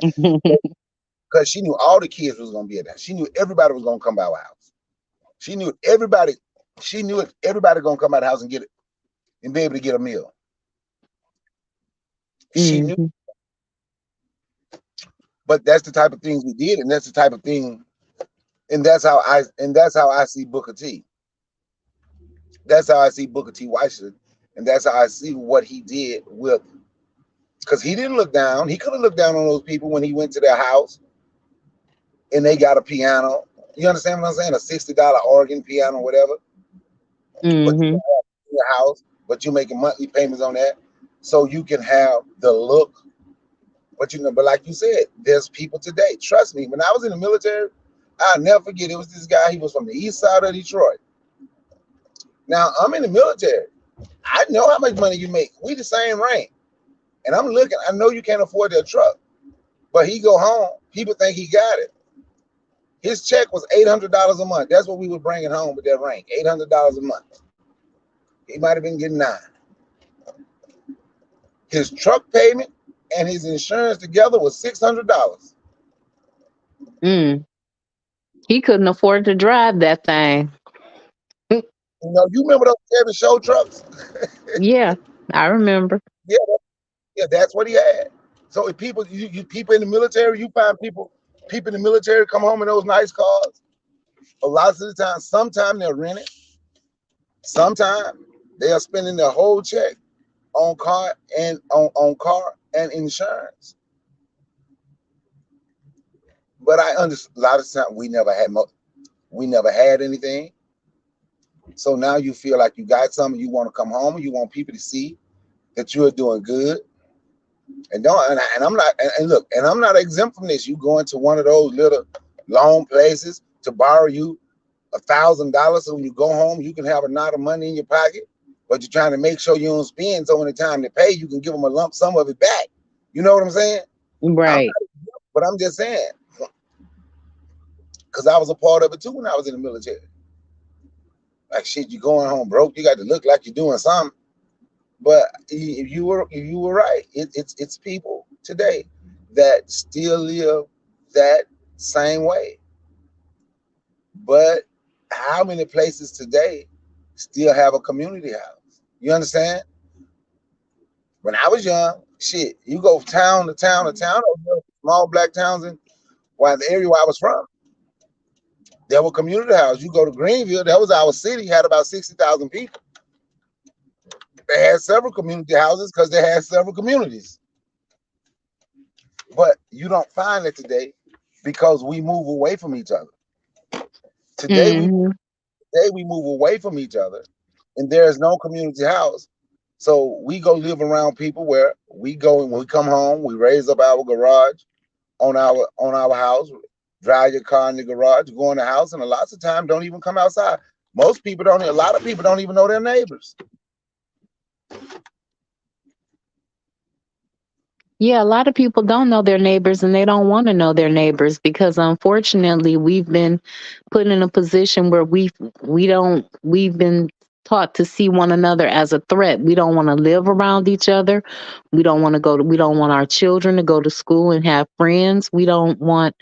because she knew all the kids was gonna be at that. She knew everybody was gonna come by our house. She knew everybody. She knew it. Everybody gonna come out the house and get it and be able to get a meal. She knew, Hmm. but that's the type of things we did, and that's the type of thing, and that's how I see Booker T. That's how I see Booker T. Washington, and that's how I see what he did with. Because he didn't look down. He could have looked down on those people when he went to their house and they got a piano. You understand what I'm saying? A $60 organ, piano, whatever. But you Hmm. have it in your house, but you're making monthly payments on that, so you can have the look. But but like you said, there's people today. Trust me, when I was in the military, I'll never forget. It was this guy. He was from the east side of Detroit. Now I'm in the military. I know how much money you make. We the same rank, and I'm looking. I know you can't afford that truck, but he go home. People think he got it. His check was $800 a month. That's what we were bringing home with that rank. $800 a month. He might have been getting 9. His truck payment and his insurance together was $600. Mm. He couldn't afford to drive that thing. You remember those Chevy show trucks? Yeah, I remember. Yeah, yeah, that's what he had. So if people, you people in the military, you find people in the military come home in those nice cars. A lot of the time, sometimes they'll rent it. Sometimes they are spending their whole check on car and insurance. But I understand a lot of times we never had anything. So now you feel like you got something, you want to come home, you want people to see that you're doing good. And don't and I'm not and look, and I'm not exempt from this. You go into one of those little loan places to borrow you $1,000, so when you go home, you can have a knot of money in your pocket, but you're trying to make sure you don't spend. So when the time to pay, you can give them a lump sum of it back. You know what I'm saying? I'm Right. not, but I'm just saying, because I was a part of it too when I was in the military. Like shit, you going home broke, you got to look like you're doing something. But if you were right, it's people today that still live that same way. But how many places today still have a community house? You understand? When I was young, shit, you go town to town to town, small black towns in the area where I was from, there were community houses. You go to Greenville, that was our city, had about 60,000 people. They had several community houses because they had several communities. But you don't find it today because we move away from each other. Today we Hmm. today we move away from each other, and there is no community house. So we go live around people where we go, and when we come home, we raise up our garage on our house, drive your car in the garage, go in the house, and a lot of time don't even come outside. Most people don't. A lot of people don't even know their neighbors. Yeah, a lot of people don't know their neighbors and they don't want to know their neighbors because unfortunately we've been put in a position where we've been taught to see one another as a threat. We don't want to live around each other. We don't want our children to go to school and have friends. We don't want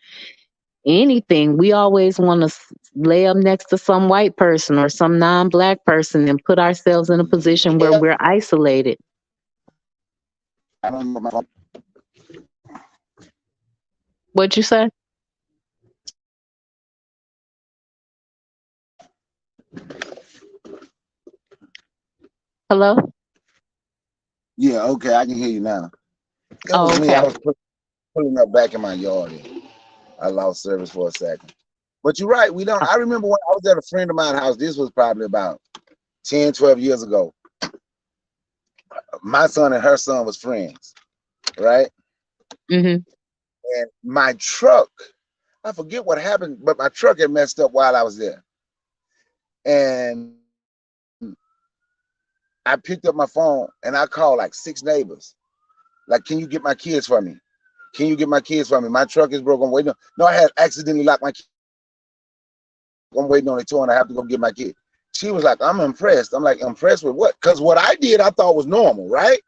anything. We always want to lay up next to some white person or some non-black person and put ourselves in a position where Yeah, we're isolated. I don't know my. What'd you say? Hello? Yeah, okay, I can hear you now. That Oh, was me. I okay. was pulling up back in my yard. And I lost service for a second. But you're right. We don't. I remember when I was at a friend of mine's house. This was probably about 10, 12 years ago. My son and her son was friends, right? Mm-hmm. And my truck, I forget what happened, but my truck had messed up while I was there. And I picked up my phone and I called like 6 neighbors. Like, can you get my kids for me? Can you get my kids for me? My truck is broke. I'm waiting. No, I had accidentally locked my kids in the truck. I'm waiting on the tour and I have to go get my kid. She was like, I'm impressed. I'm like, impressed with what? Because what I did, I thought was normal, right?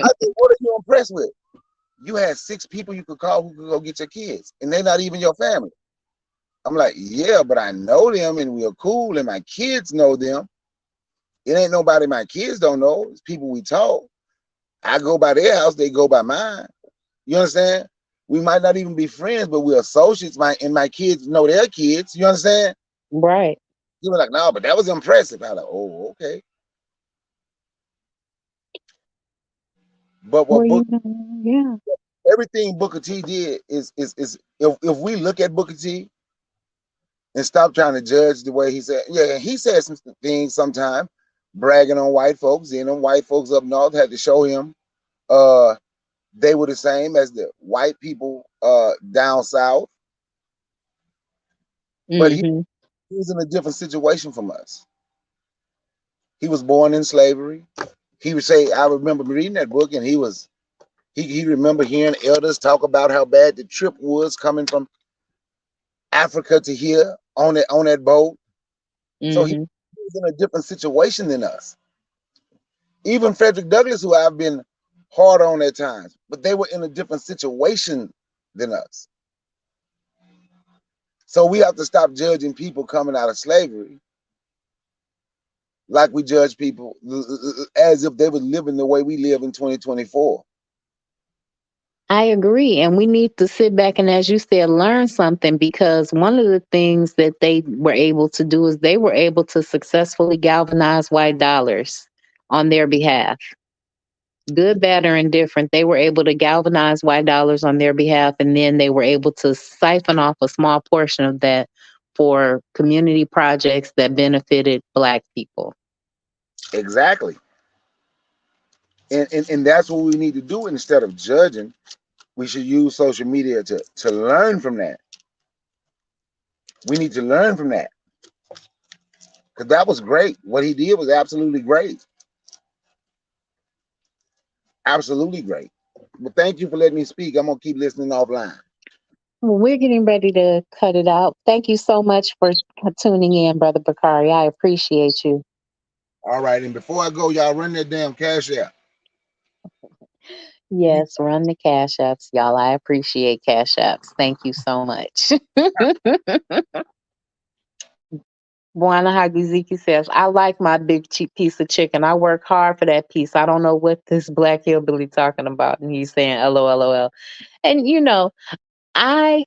I said, what are you impressed with? You had 6 people you could call who could go get your kids, and they're not even your family. I'm like, yeah, but I know them and we're cool, and my kids know them. It ain't nobody my kids don't know. It's people we talk. I go by their house, they go by mine. You understand? We might not even be friends, but we're associates. My kids know their kids. You understand? Right. You were like, no, but that was impressive. I was like, oh, okay. But Well, what Book yeah. everything Booker T did is if we look at Booker T and stop trying to judge the way he said, yeah, he said some things sometimes bragging on white folks, and them white folks up north had to show him uh they were the same as the white people down south, but Mm-hmm. he was in a different situation from us. He was born in slavery. He would say, I remember reading that book, and he remember hearing elders talk about how bad the trip was coming from Africa to here on that boat. So he Mm-hmm. was in a different situation than us. Even Frederick Douglass, who I've been hard on at times, but they were in a different situation than us. So we have to stop judging people coming out of slavery like we judge people as if they were living the way we live in 2024. I agree. And we need to sit back and, as you said, learn something because one of the things that they were able to do is they were able to successfully galvanize white dollars on their behalf. Good, bad, or indifferent, they were able to galvanize white dollars on their behalf. And then they were able to siphon off a small portion of that for community projects that benefited Black people. Exactly. And that's what we need to do. Instead of judging, we should use social media to learn from that. We need to learn from that because that was great. What he did was absolutely great. Absolutely great. Well, thank you for letting me speak. I'm gonna keep listening offline. Well, we're getting ready to cut it out. Thank you so much for tuning in, Brother Bakari. I appreciate you. All right, and before I go, y'all run that damn cash app. Yes, run the cash apps, y'all. I appreciate cash apps. Thank you so much. Buana Hagiziki says, I like my big cheap piece of chicken. I work hard for that piece. I don't know what this black hillbilly talking about. And he's saying LOL. And I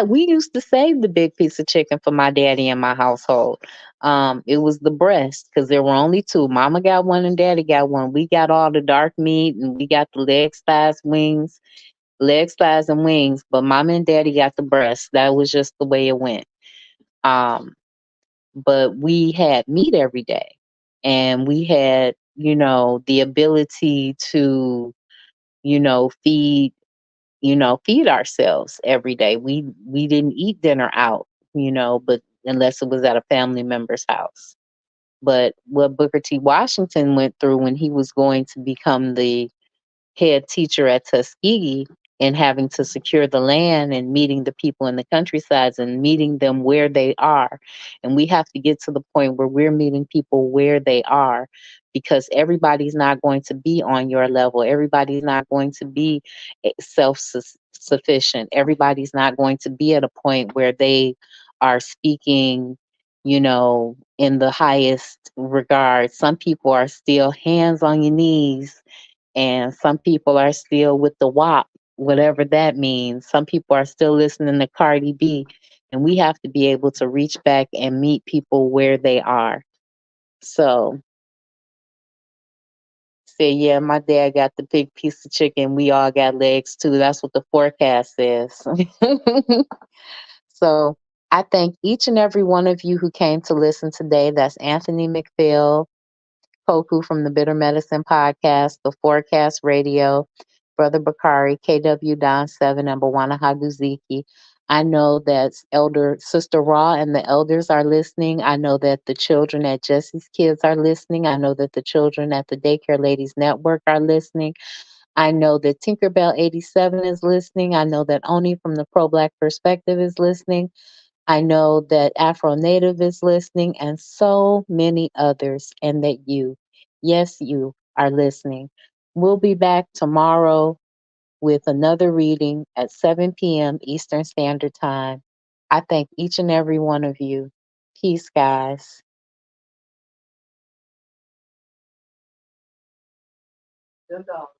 we used to save the big piece of chicken for my daddy in my household. It was the breast because there were only two. Mama got one and daddy got one. We got all the dark meat and we got the legs, thighs, wings, legs, thighs, and wings. But mama and daddy got the breast. That was just the way it went. Um, but we had meat every day, and we had the ability to feed feed ourselves every day. We didn't eat dinner out, but unless it was at a family member's house. But what Booker T. Washington went through when he was going to become the head teacher at Tuskegee and having to secure the land and meeting the people in the countrysides and meeting them where they are. And we have to get to the point where we're meeting people where they are, because everybody's not going to be on your level. Everybody's not going to be self sufficient. Everybody's not going to be at a point where they are speaking, in the highest regard. Some people are still hands on your knees, and some people are still with the WAP, whatever that means. Some people are still listening to Cardi B, and we have to be able to reach back and meet people where they are. So, say, yeah, my dad got the big piece of chicken. We all got legs too. That's what the forecast says. So, I thank each and every one of you who came to listen today. That's Anthony McPhail, Koku from the Bitter Medicine Podcast, The Forecast Radio, Brother Bakari, KW Don 7, and Bawana Haguziki. I know that Elder Sister Raw and the elders are listening. I know that the children at Jesse's Kids are listening. I know that the children at the Daycare Ladies Network are listening. I know that Tinkerbell 87 is listening. I know that Oni from the Pro Black Perspective is listening. I know that Afro Native is listening, and so many others, and that you, yes, you are listening. We'll be back tomorrow with another reading at 7 p.m. Eastern Standard Time. I thank each and every one of you. Peace, guys. Good dog.